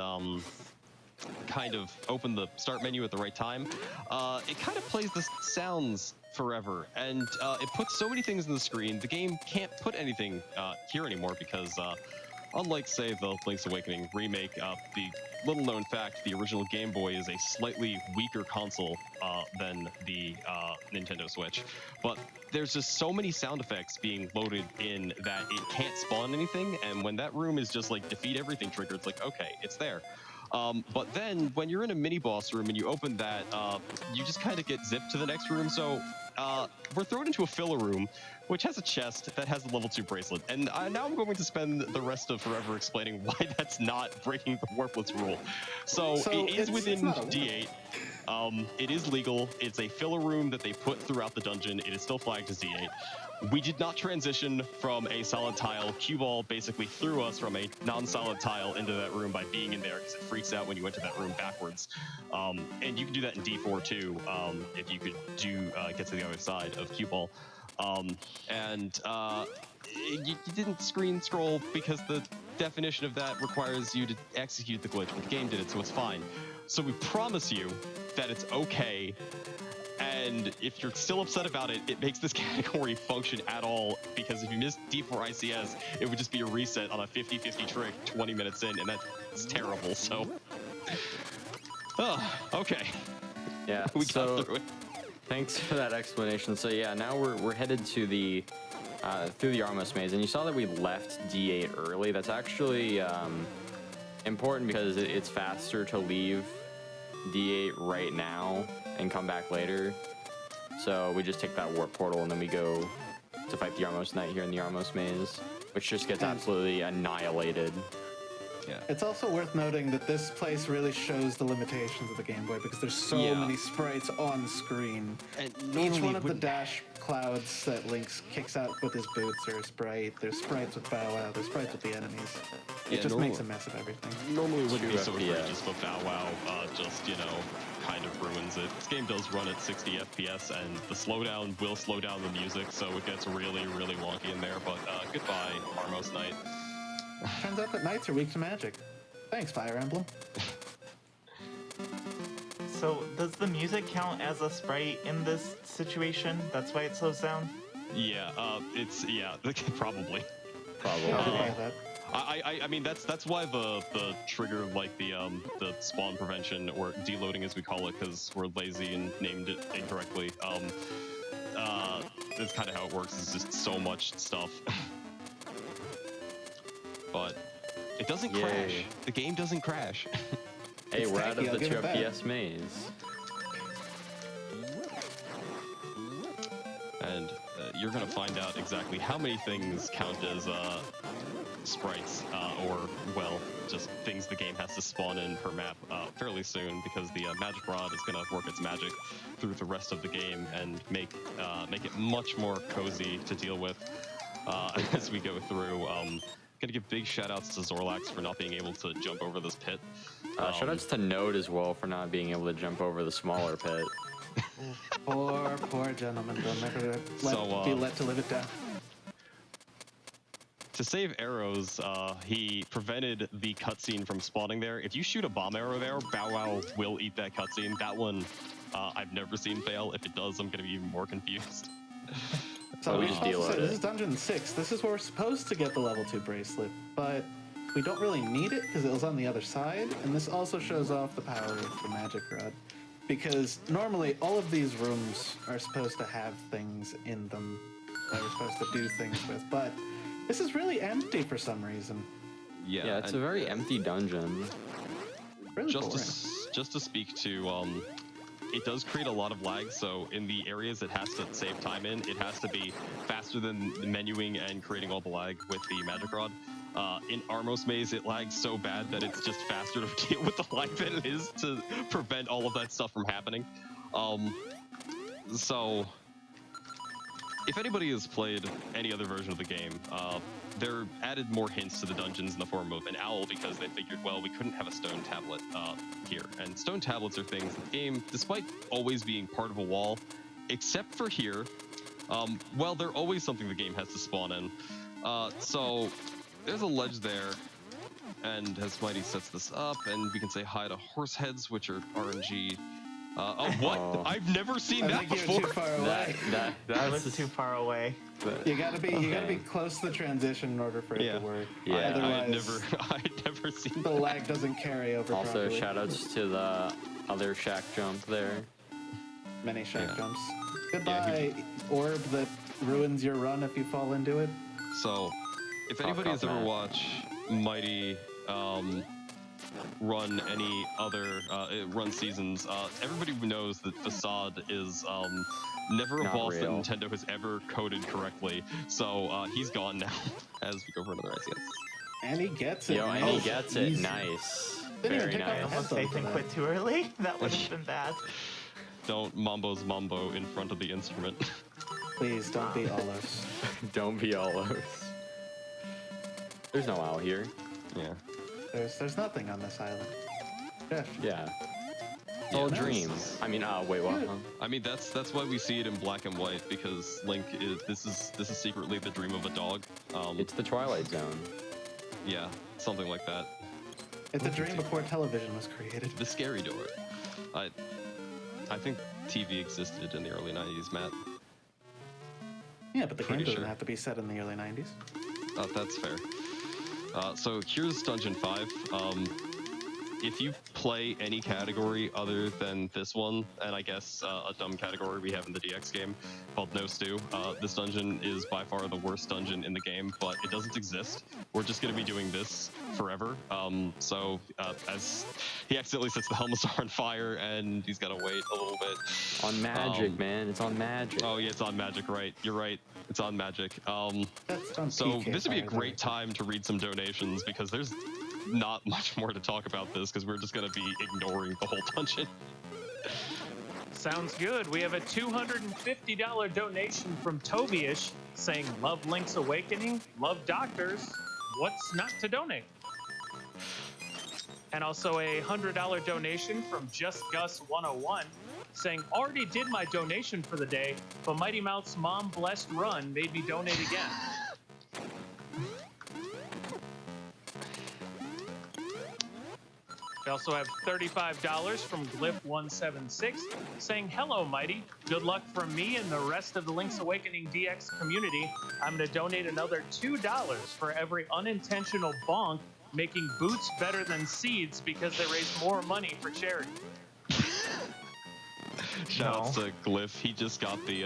kind of open the start menu at the right time, it kind of plays the sounds forever, and it puts so many things on the screen. The game can't put anything here anymore because unlike, say, the Link's Awakening remake, the little-known fact, the original Game Boy is a slightly weaker console than the Nintendo Switch. But there's just so many sound effects being loaded in that it can't spawn anything, and when that room is just like defeat everything trigger, it's like, okay, it's there. But then when you're in a mini-boss room and you open that, you just kind of get zipped to the next room. So we're thrown into a filler room, which has a chest that has a level 2 bracelet. And now I'm going to spend the rest of forever explaining why that's not breaking the Warplets rule. So it is within D8. It is legal. It's a filler room that they put throughout the dungeon. It is still flagged as D8. We did not transition from a solid tile. Cue Ball basically threw us from a non-solid tile into that room by being in there because it freaks out when you enter that room backwards. And you can do that in D4 too, if you could get to the other side of Cue Ball. You didn't screen scroll because the definition of that requires you to execute the glitch, but the game did it, so it's fine. So we promise you that it's okay. And if you're still upset about it, it makes this category function at all, because if you miss D4 ICS, it would just be a reset on a 50-50 trick 20 minutes in, and that's terrible, so... Okay. Yeah, We got through it. Thanks for that explanation. So yeah, now we're headed to the through the Armos maze, and you saw that we left D8 early. That's actually important because it's faster to leave D8 right now and come back later. So we just take that warp portal and then we go to fight the Armos Knight here in the Armos maze, which just gets absolutely annihilated. Yeah. It's also worth noting that this place really shows the limitations of the Game Boy because there's so many sprites on screen. And Each one of the dash clouds that Link kicks out with his boots are a sprite. There's sprites with Bow Wow. There's sprites with the enemies. It just makes a mess of everything. Normally it wouldn't be so FPS. egregious, but Bow Wow just, kind of ruins it. This game does run at 60 FPS, and the slowdown will slow down the music, so it gets really wonky in there, but goodbye, Armos Knight. Turns out that knights are weak to magic. Thanks, Fire Emblem. So, does the music count as a sprite in this situation? That's why it slows down? Yeah, probably. Probably. That. I mean that's why the trigger, like the spawn prevention, or deloading as we call it, because we're lazy and named it incorrectly. That's kind of how it works. It's just so much stuff. But it doesn't crash. The game doesn't crash. Hey, It's we're out tanky, of I'll the give it 2 back. FPS maze. And you're gonna find out exactly how many things count as sprites, or, well, just things the game has to spawn in per map fairly soon, because the magic rod is gonna work its magic through the rest of the game and make it much more cozy to deal with as we go through. Gonna give big shout outs to Zorlax for not being able to jump over this pit. Shout outs to Node as well for not being able to jump over the smaller pit. Poor gentleman. They'll never be let to live it down. To save arrows, he prevented the cutscene from spawning there. If you shoot a bomb arrow there, Bow Wow will eat that cutscene. That one, I've never seen fail. If it does, I'm gonna be even more confused. So we just deal with this it. is Dungeon 6. This is where we're supposed to get the level 2 bracelet, but we don't really need it because it was on the other side, and this also shows off the power of the magic rod. Because normally all of these rooms are supposed to have things in them that we're supposed to do things with, but this is really empty for some reason. Yeah, it's a very empty dungeon. Really boring. Just to speak to it does create a lot of lag. So in the areas it has to save time in, it has to be faster than menuing and creating all the lag with the magic rod. In Armos Maze, it lags so bad that it's just faster to deal with the lag than it is to prevent all of that stuff from happening. So if anybody has played any other version of the game, they're added more hints to the dungeons in the form of an owl because they figured, well, we couldn't have a stone tablet here. And stone tablets are things that the game, despite always being part of a wall, except for here, well, they're always something the game has to spawn in. So there's a ledge there, and as Mighty sets this up, and we can say hi to horse heads, which are RNG. Oh, what? Oh. I've never seen I that think you're before. too far away. I was too far away. You gotta be close to the transition in order for it to work. Yeah. Otherwise, I'd never seen the that. lag doesn't carry over Also, properly. shoutouts to the other shack jump there. Many shack Yeah. jumps. Yeah, Goodbye, orb that ruins your run if you fall into it. So, if anybody has ever Matt. watched Mighty run any other run seasons, everybody knows that Facade is never a Not boss that real. Nintendo has ever coded correctly. So he's gone now as we go for another ICS. And he gets it. Yo, and he gets it. Easy. Nice. Didn't even Very take off the nice. head. Almost safe and quit too early. That would have been bad. Don't mambo's mambo in front of the instrument. Please don't be Olos. Don't be all those. There's no owl here. Yeah. There's nothing on this island. Gosh. Yeah. It's all a nice. dream. I mean, wait, what? Good. I mean that's why we see it in black and white, because Link is this is secretly the dream of a dog. It's the Twilight Zone. Yeah, something like that. It's a dream before television was created. The scary door. I think TV existed in the early 90s, Matt. Yeah, but the game Pretty doesn't sure. have to be set in the early 90s. That's fair. So here's Dungeon 5. If you play any category other than this one, and I guess a dumb category we have in the DX game called No Stew, this dungeon is by far the worst dungeon in the game, but it doesn't exist. We're just going to be doing this forever. As he accidentally sets the Helmasaur on fire, and he's got to wait a little bit. On magic, man. It's on magic. Oh yeah, it's on magic, right? You're right. It's on magic. That's on So PK this would be a fire, great time to read some donations, because there's not much more to talk about this, because we're just going to be ignoring the whole dungeon. Sounds good. We have a $250 donation from Tobiish saying, love Link's Awakening, love doctors, what's not to donate? And also a $100 donation from Just Gus 101 saying, already did my donation for the day, but Mighty Mouth's mom blessed run made me donate again. We also have $35 from Glyph176 saying, hello, Mighty. Good luck from me and the rest of the Link's Awakening DX community. I'm going to donate another $2 for every unintentional bonk making boots better than seeds because they raise more money for charity. Shouts to Glyph. He just got the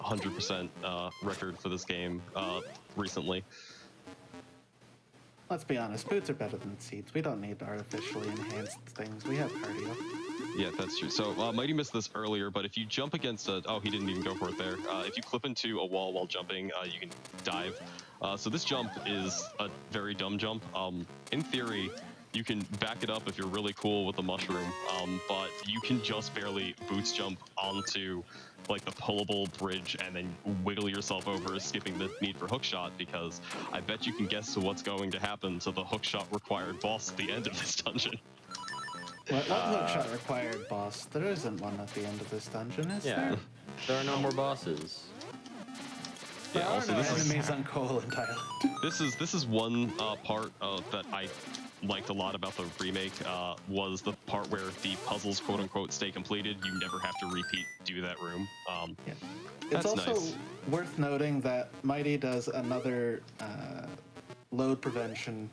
100% record for this game recently. Let's be honest, boots are better than seeds. We don't need artificially enhanced things. We have cardio. Yeah, that's true. So Mighty missed this earlier, but if you jump against a... Oh, he didn't even go for it there. If you clip into a wall while jumping, you can dive. So this jump is a very dumb jump. In theory, you can back it up if you're really cool with the mushroom, but you can just barely boots jump onto like the pullable bridge and then wiggle yourself over, skipping the need for hookshot, because I bet you can guess to what's going to happen to the hookshot required boss at the end of this dungeon. What hookshot required boss? There isn't one at the end of this dungeon, is Yeah. there? There are no more bosses. There Yeah, are also no this is- enemies on Coaland Island. This is one part that I liked a lot about the remake, was the part where the puzzles quote unquote stay completed. You never have to do that room. Yeah. That's It's also nice. worth noting that Mighty does another load prevention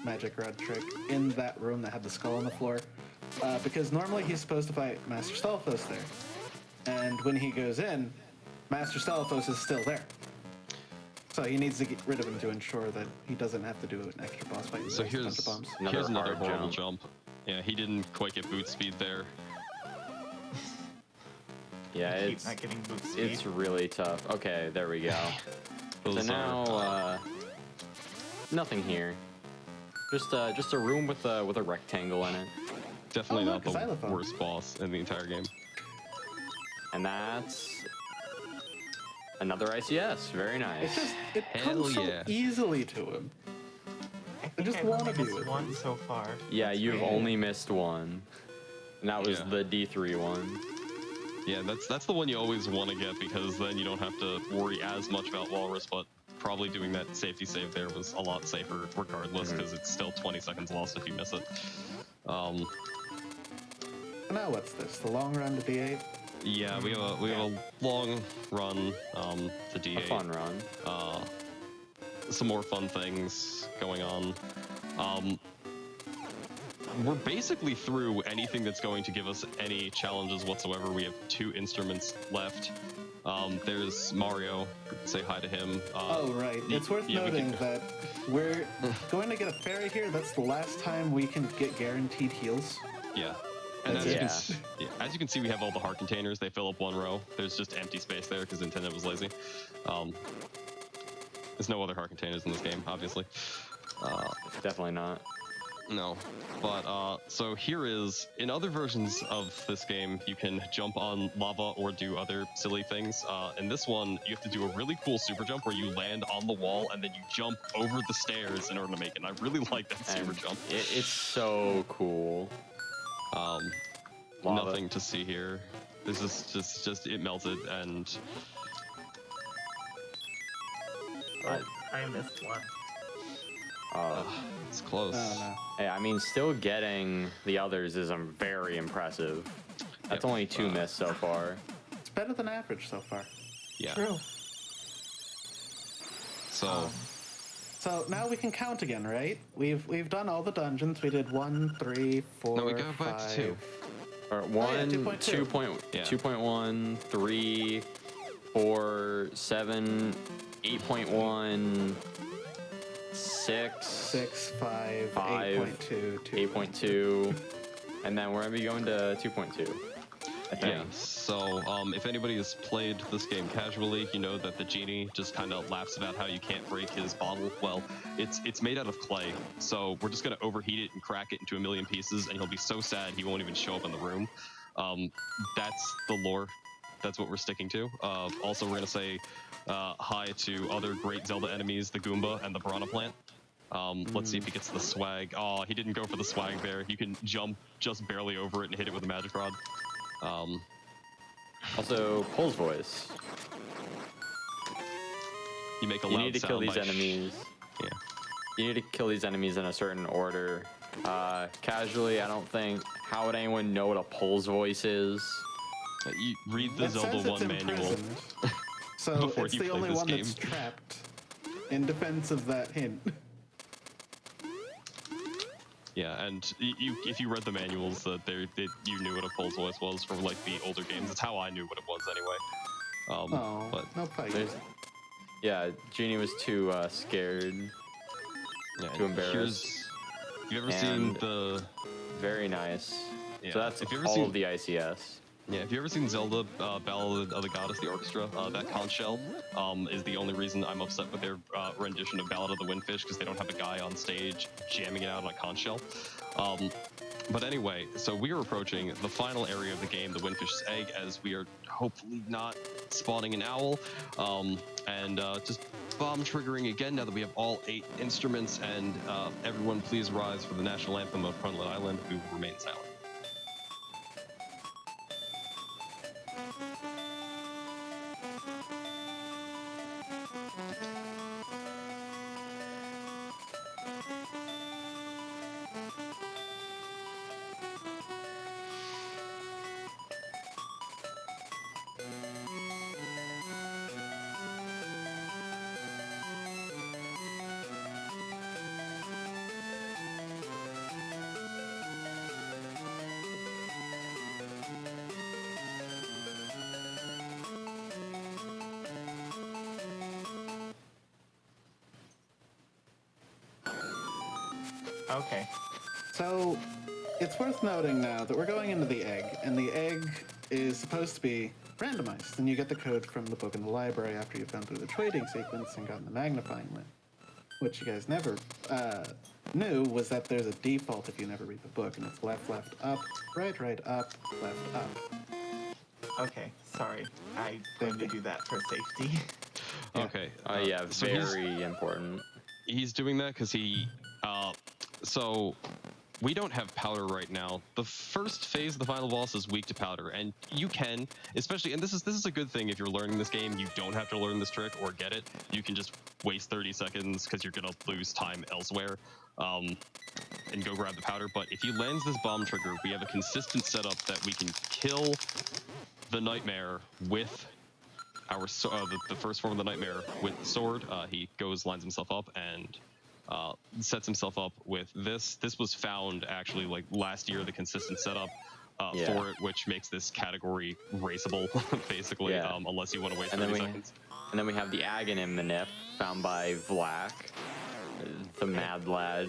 magic rod trick in that room that had the skull on the floor, because normally he's supposed to fight Master Stalfos there, and when he goes in, Master Stalfos is still there. So he needs to get rid of him to ensure that he doesn't have to do an extra boss fight. So Waste a bunch here's of bombs. Another another hard horrible jump. jump. Yeah, he didn't quite get boot speed there. Yeah, Keep not getting boost speed. it's really tough. Okay, there we go. So Those now, are, nothing here. Just a room with a rectangle in it, definitely Oh, not look, a the xylophone. worst boss in the entire game. and that's another ICS. Very nice. It Hell comes so yeah. easily to him. I think just I've wanna only be missed with one him. so far. Yeah, That's you've great. only missed one, and that was Yeah. the D3 one. Yeah, that's the one you always want to get because then you don't have to worry as much about Walrus, but probably doing that safety save there was a lot safer regardless because it's still 20 seconds lost if you miss it. Now what's this? The long run to D8? Yeah, we have a long run to D8. A fun run. Some more fun things going on. We're basically through anything that's going to give us any challenges whatsoever. We have 2 instruments left. There's Mario. Say hi to him. Oh, right. It's worth yeah, we noting can- that we're going to get a fairy here. That's the last time we can get guaranteed heals. Yeah. And That's as it. you, as you can see, we have all the heart containers. They fill up one row. There's just empty space there because Nintendo was lazy. There's no other heart containers in this game, obviously. Definitely not. No. But, so here is, in other versions of this game, you can jump on lava or do other silly things. In this one, you have to do a really cool super jump where you land on the wall and then you jump over the stairs in order to make it. And I really like that super And jump. it's so cool. Lava. Nothing to see here. This is just it melted and I missed one. it's close. Oh, no. Hey, I mean, still getting the others is very impressive. That's Yep. only 2 missed so far. It's better than average so far. Yeah. True. So So now we can count again, right? We've done all the dungeons. We did 1, 3, 4, No, we go back to 2. 5. Or yeah, 1, 2.2. 2.1, 3, 4, 7, 8.1, 6, 6, 5, 5, 8.2, 8.2, and then we're gonna be going to 2.2. I think. Yeah. So if anybody has played this game casually, you know that the genie just kind of laughs about how you can't break his bottle. Well, it's made out of clay, so we're just gonna overheat it and crack it into a million pieces, and he'll be so sad he won't even show up in the room. That's the lore. That's what we're sticking to. Also, we're gonna say hi to other great Zelda enemies, the Goomba and the Piranha Plant. Let's see if he gets the swag. Oh, he didn't go for the swag there. You can jump just barely over it and hit it with a magic rod. Also, Pole's voice. You make a You loud need to sound kill these by enemies. Yeah. You need to kill these enemies in a certain order. Casually, I don't think. How would anyone know what a Pole's voice is? You read the It Zelda says it's 1 manual. imprisoned. So Before it's you the play only this one that's game. trapped. In defense of that hint. Yeah, and if you read the manuals, you knew what a Pole's voice was from like the older games. It's how I knew what it was anyway. Oh, But no fight. Yeah, Genie was too scared. yeah, Too embarrassed. Have you ever seen And- the? Very nice. Yeah, So that's if you ever all seen, of the ICS. Yeah, if you ever seen Zelda Ballad of the Goddess, the orchestra, that conch shell is the only reason I'm upset with their rendition of Ballad of the Windfish because they don't have a guy on stage jamming it out on a conch shell. But anyway, so we are approaching the final area of the game, the Windfish's Egg, as we are hopefully not spawning an owl, and just bomb triggering again now that we have all 8 instruments, and everyone please rise for the national anthem of Crunlet Island, who will remain silent. Okay. So, it's worth noting now that we're going into the egg, and the egg is supposed to be randomized, and you get the code from the book in the library after you've gone through the trading sequence and gotten the magnifying lens. What you guys never knew was that there's a default if you never read the book, and it's left, left, up, right, right, up, left, up. Okay, sorry. I'm going to do that for safety. Yeah. Okay. Yeah, so very important. he's doing that because so we don't have powder right now. The first phase of the final boss is weak to powder, and you can, especially, and this is a good thing if you're learning this game. You don't have to learn this trick or get it. You can just waste 30 seconds because you're gonna lose time elsewhere, and go grab the powder. But if he lands this bomb trigger, we have a consistent setup that we can kill the nightmare with our the first form of the nightmare with the sword. He lines himself up, and sets himself up with this. This was found actually like last year, the consistent setup for it, which makes this category raceable, basically, unless you want to waste 30 seconds. And then we have the Aghanim manip found by Vlak, the mad lad.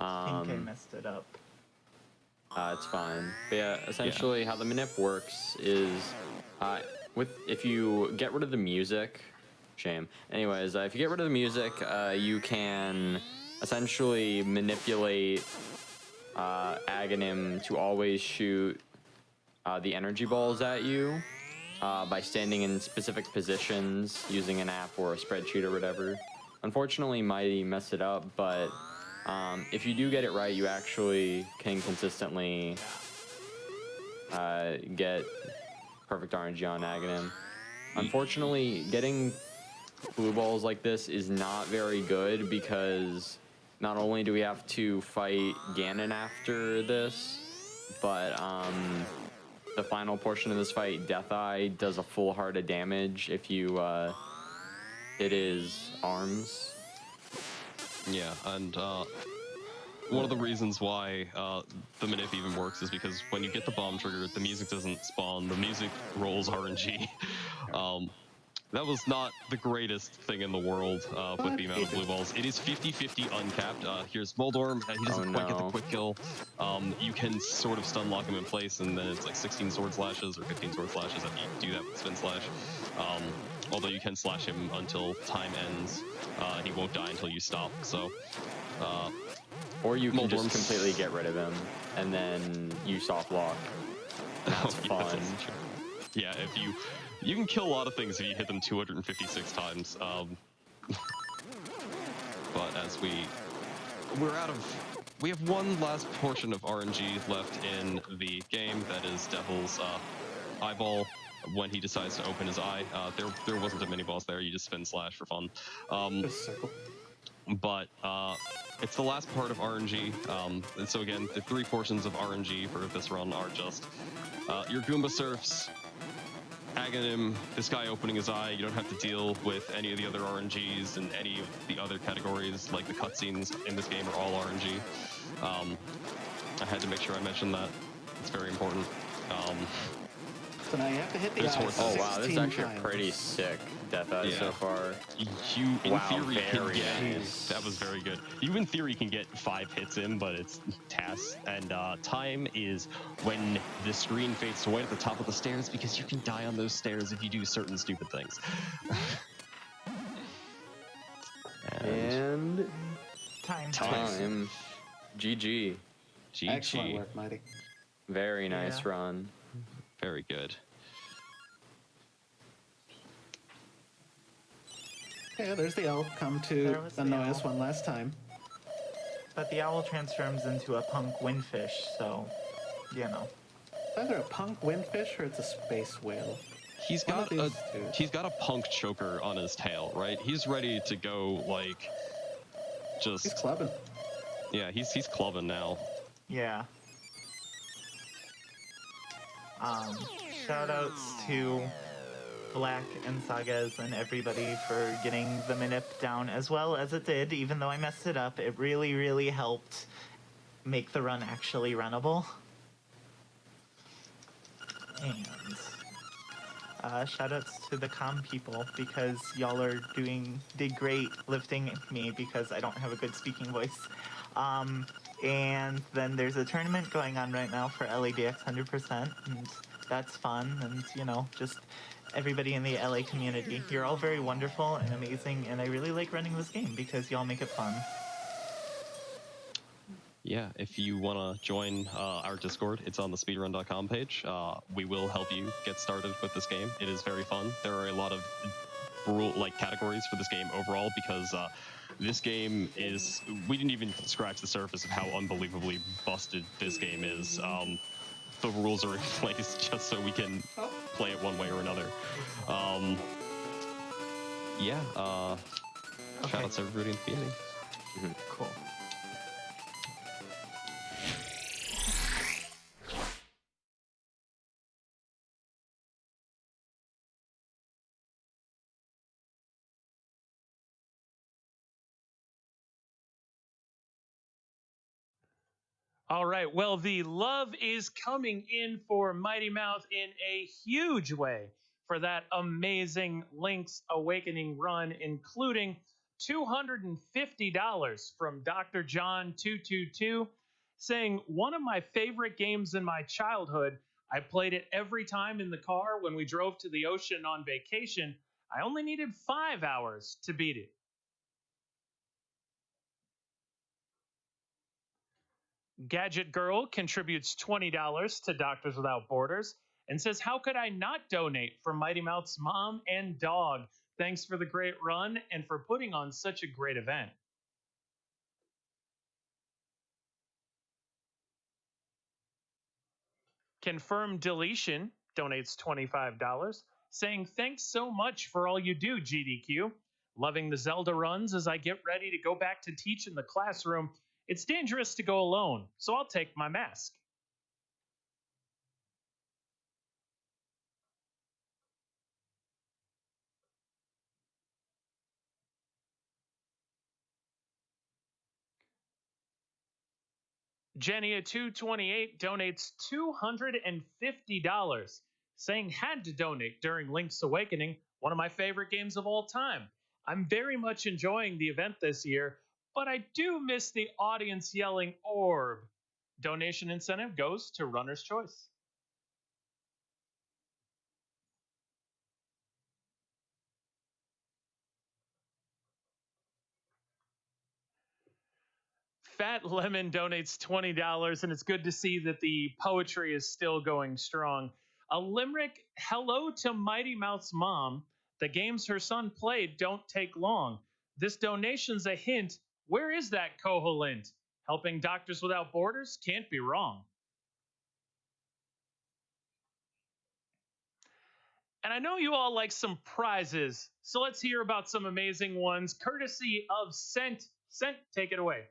I think I messed it up. It's fine. But yeah, essentially how the manip works is if you get rid of the music, shame. Anyways, if you get rid of the music, you can essentially manipulate Aghanim to always shoot the energy balls at you by standing in specific positions using an app or a spreadsheet or whatever. Unfortunately, Mighty messed it up, but if you do get it right, you actually can consistently get perfect RNG on Aghanim. Unfortunately, getting blue balls like this is not very good because not only do we have to fight Ganon after this, but the final portion of this fight, Death Eye, does a full heart of damage if you hit his arms. Yeah, and one of the reasons why the manip even works is because when you get the bomb trigger, the music doesn't spawn, the music rolls RNG. That was not the greatest thing in the world with the amount of blue balls. It is 50-50 uncapped. Here's Moldorm. He doesn't quite get the quick kill. You can sort of stun lock him in place, and then it's like 16 sword slashes or 15 sword slashes if you do that with spin slash. Although you can slash him until time ends. He won't die until you stop. So, or you can just completely get rid of him, and then you soft lock. That's fun. Yeah, if you can kill a lot of things if you hit them 256 times. But as we have one last portion of RNG left in the game, that is Devil's eyeball. When he decides to open his eye, there wasn't a mini boss there. You just spin slash for fun. But it's the last part of RNG. And so again, the 3 portions of RNG for this run are just your Goomba Surfs, Aghanim, this guy opening his eye. You don't have to deal with any of the other RNGs and any of the other categories, like the cutscenes in this game are all RNG. I had to make sure I mentioned that. It's very important. So now you have to hit the eye. Oh wow, this is actually times. Pretty sick Death Eye so far. You, in theory, can get... That was very good. You, in theory, can get 5 hits in, but it's tasks. And time is when the screen fades to white at the top of the stairs, because you can die on those stairs if you do certain stupid things. and time. GG. Excellent work, Mighty. Very nice run. Very good. Yeah, there's the owl. Come to annoy us one last time. But the owl transforms into a punk windfish, so, you know. It's either a punk windfish or it's a space whale. He's got a punk choker on his tail, right? He's ready to go, like, just... He's clubbing. Yeah, he's clubbing now. Yeah. Shoutouts to Black and Sagas and everybody for getting the manip down as well as it did, even though I messed it up. It really, really helped make the run actually runnable. And shoutouts to the comm people, because y'all did great lifting me because I don't have a good speaking voice. And then there's a tournament going on right now for LADX 100%, and that's fun, and just everybody in the LA community. You're all very wonderful and amazing, and I really like running this game because y'all make it fun. Yeah, if you want to join our Discord, it's on the speedrun.com page. We will help you get started with this game. It is very fun. There are a lot of categories for this game overall because this game is, we didn't even scratch the surface of how unbelievably busted this game is. The rules are in place just so we can play it one way or another. Shout out to everybody in the community. Cool. All right. Well, the love is coming in for Mighty Mouth in a huge way for that amazing Link's Awakening run, including $250 from Dr. John 222, saying one of my favorite games in my childhood. I played it every time in the car when we drove to the ocean on vacation. I only needed 5 hours to beat it. Gadget Girl contributes $20 to Doctors Without Borders and says, how could I not donate for Mighty Mouth's mom and dog? Thanks for the great run and for putting on such a great event. Confirmed Deletion donates $25, saying, thanks so much for all you do, GDQ. Loving the Zelda runs as I get ready to go back to teach in the classroom. It's dangerous to go alone, so I'll take my mask. Genia228 donates $250, saying had to donate during Link's Awakening, one of my favorite games of all time. I'm very much enjoying the event this year, but I do miss the audience yelling orb. Donation incentive goes to Runner's Choice. Fat Lemon donates $20, and it's good to see that the poetry is still going strong. A limerick, hello to Mighty Mouth's mom. The games her son played don't take long. This donation's a hint. Where is that Koholint? Helping Doctors Without Borders can't be wrong. And I know you all like some prizes, so let's hear about some amazing ones, courtesy of Scent. Scent, take it away.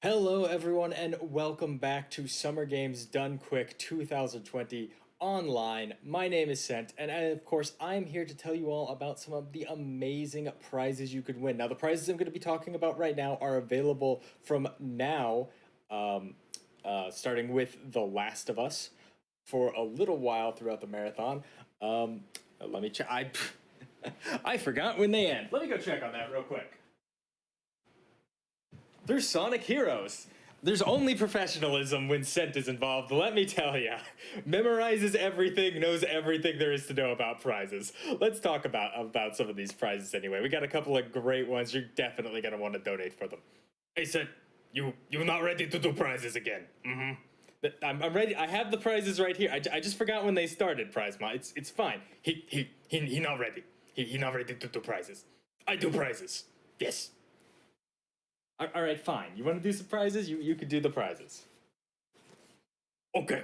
Hello everyone and welcome back to Summer Games Done Quick 2020 online. My name is Sent and of course I'm here to tell you all about some of the amazing prizes you could win. Now the prizes I'm going to be talking about right now are available from now, starting with The Last of Us for a little while throughout the marathon. Let me check. I forgot when they end. Let me go check on that real quick. They're Sonic Heroes. There's only professionalism when Scent is involved, let me tell ya. Memorizes everything, knows everything there is to know about prizes. Let's talk about some of these prizes anyway. We got a couple of great ones. You're definitely going to want to donate for them. Hey, Scent, you're not ready to do prizes again. I'm ready. I have the prizes right here. I just forgot when they started, Prizema. It's fine. He not ready. He not ready to do prizes. I do prizes. Yes. All right, fine. You want to do some prizes? You could do the prizes. Okay.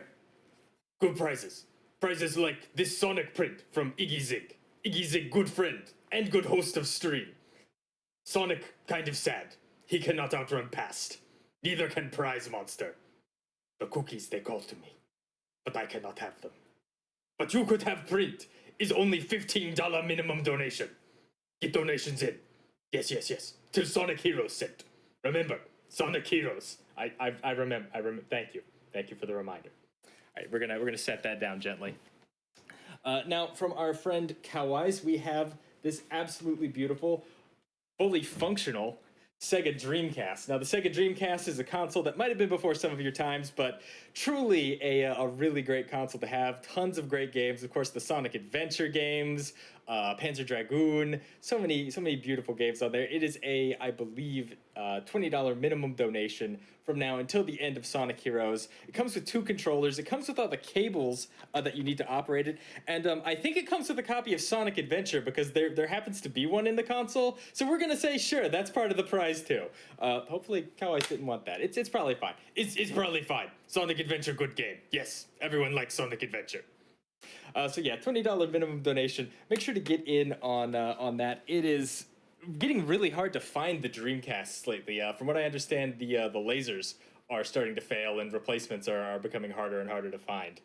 Good prizes. Prizes like this Sonic print from Iggy Zig. Iggy Zig, good friend and good host of stream. Sonic kind of sad. He cannot outrun past. Neither can Prize Monster. The cookies they call to me, but I cannot have them. But you could have print. Is only $15 minimum donation. Get donations in. Yes. Till Sonic Heroes sent. Remember, Sonic Heroes. I remember. Thank you for the reminder. All right, we're gonna set that down gently. Now, from our friend Coweyes, we have this absolutely beautiful, fully functional Sega Dreamcast. Now, the Sega Dreamcast is a console that might have been before some of your times, but truly a really great console to have. Tons of great games. Of course, the Sonic Adventure games, Panzer Dragoon, so many beautiful games on there. It is I believe, $20 minimum donation from now until the end of Sonic Heroes. It comes with 2 controllers. It comes with all the cables that you need to operate it, and I think it comes with a copy of Sonic Adventure because there happens to be one in the console. So we're gonna say sure, that's part of the prize too. Hopefully, Cowice didn't want that. It's probably fine. It's probably fine. Sonic Adventure, good game. Yes, everyone likes Sonic Adventure. So yeah, $20 minimum donation. Make sure to get in on that. It is getting really hard to find the Dreamcasts lately. From what I understand, the lasers are starting to fail and replacements are becoming harder and harder to find.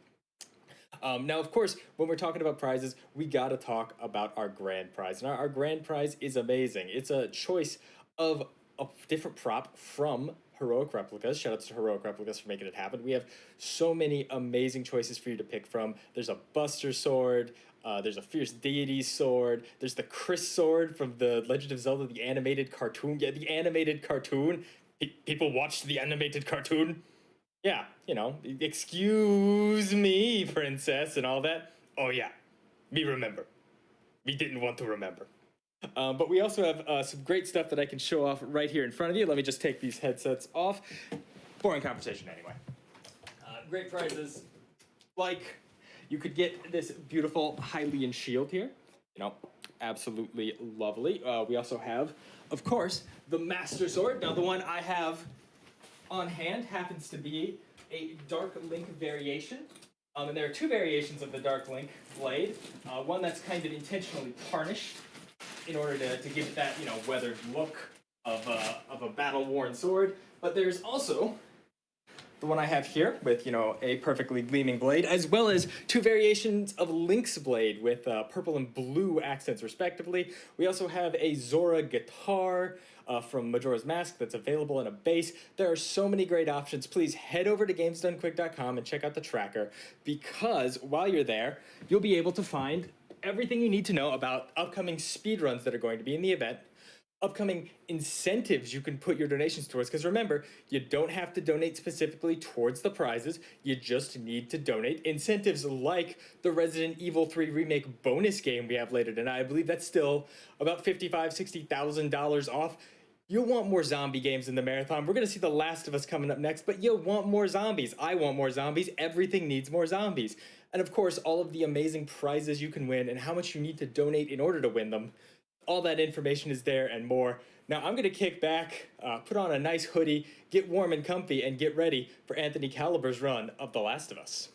Now, of course, when we're talking about prizes, we got to talk about our grand prize. And our grand prize is amazing. It's a choice of a different prop from Heroic Replicas. Shout out to Heroic Replicas for making it happen. We have so many amazing choices for you to pick from. There's a Buster Sword. There's a Fierce Deity Sword. There's the Chris Sword from the Legend of Zelda, the animated cartoon. Yeah, the animated cartoon. People watched the animated cartoon. Yeah, excuse me, princess, and all that. Oh, yeah, me remember. Me didn't want to remember. But we also have some great stuff that I can show off right here in front of you. Let me just take these headsets off. Boring conversation anyway. Great prizes. Like, you could get this beautiful Hylian shield here. Absolutely lovely. We also have, of course, the Master Sword. Now, the one I have on hand happens to be a Dark Link variation. And there are 2 variations of the Dark Link blade. One that's kind of intentionally tarnished in order to give it that, weathered look of a battle-worn sword. But there's also the one I have here with, a perfectly gleaming blade, as well as 2 variations of Link's blade with purple and blue accents, respectively. We also have a Zora guitar from Majora's Mask that's available in a base. There are so many great options. Please head over to GamesDoneQuick.com and check out the tracker, because while you're there, you'll be able to find everything you need to know about upcoming speedruns that are going to be in the event, upcoming incentives you can put your donations towards, because remember, you don't have to donate specifically towards the prizes, you just need to donate. Incentives like the Resident Evil 3 Remake bonus game we have later tonight. I believe that's still about $55,000, $60,000 off. You'll want more zombie games in the marathon. We're going to see The Last of Us coming up next, but you'll want more zombies. I want more zombies. Everything needs more zombies. And of course, all of the amazing prizes you can win and how much you need to donate in order to win them. All that information is there and more. Now I'm going to kick back, put on a nice hoodie, get warm and comfy, and get ready for Anthony Caliber's run of The Last of Us.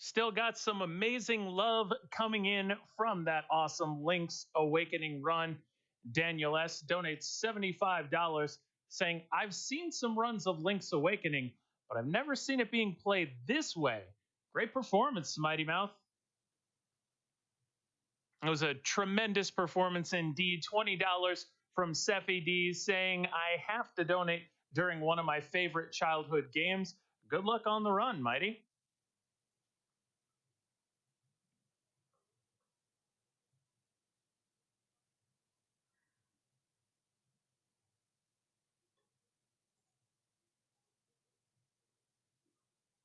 Still got some amazing love coming in from that awesome Link's Awakening run. Daniel S. donates $75, saying, I've seen some runs of Link's Awakening, but I've never seen it being played this way. Great performance, Mighty Mouth. It was a tremendous performance indeed. $20 from Sephi D, saying, I have to donate during one of my favorite childhood games. Good luck on the run, Mighty.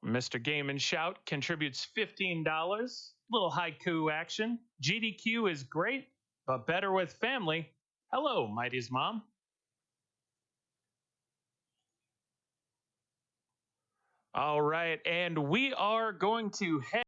Mr. Game and Shout contributes $15. Little haiku action. GDQ is great, but better with family. Hello, Mighty's mom. All right, and we are going to head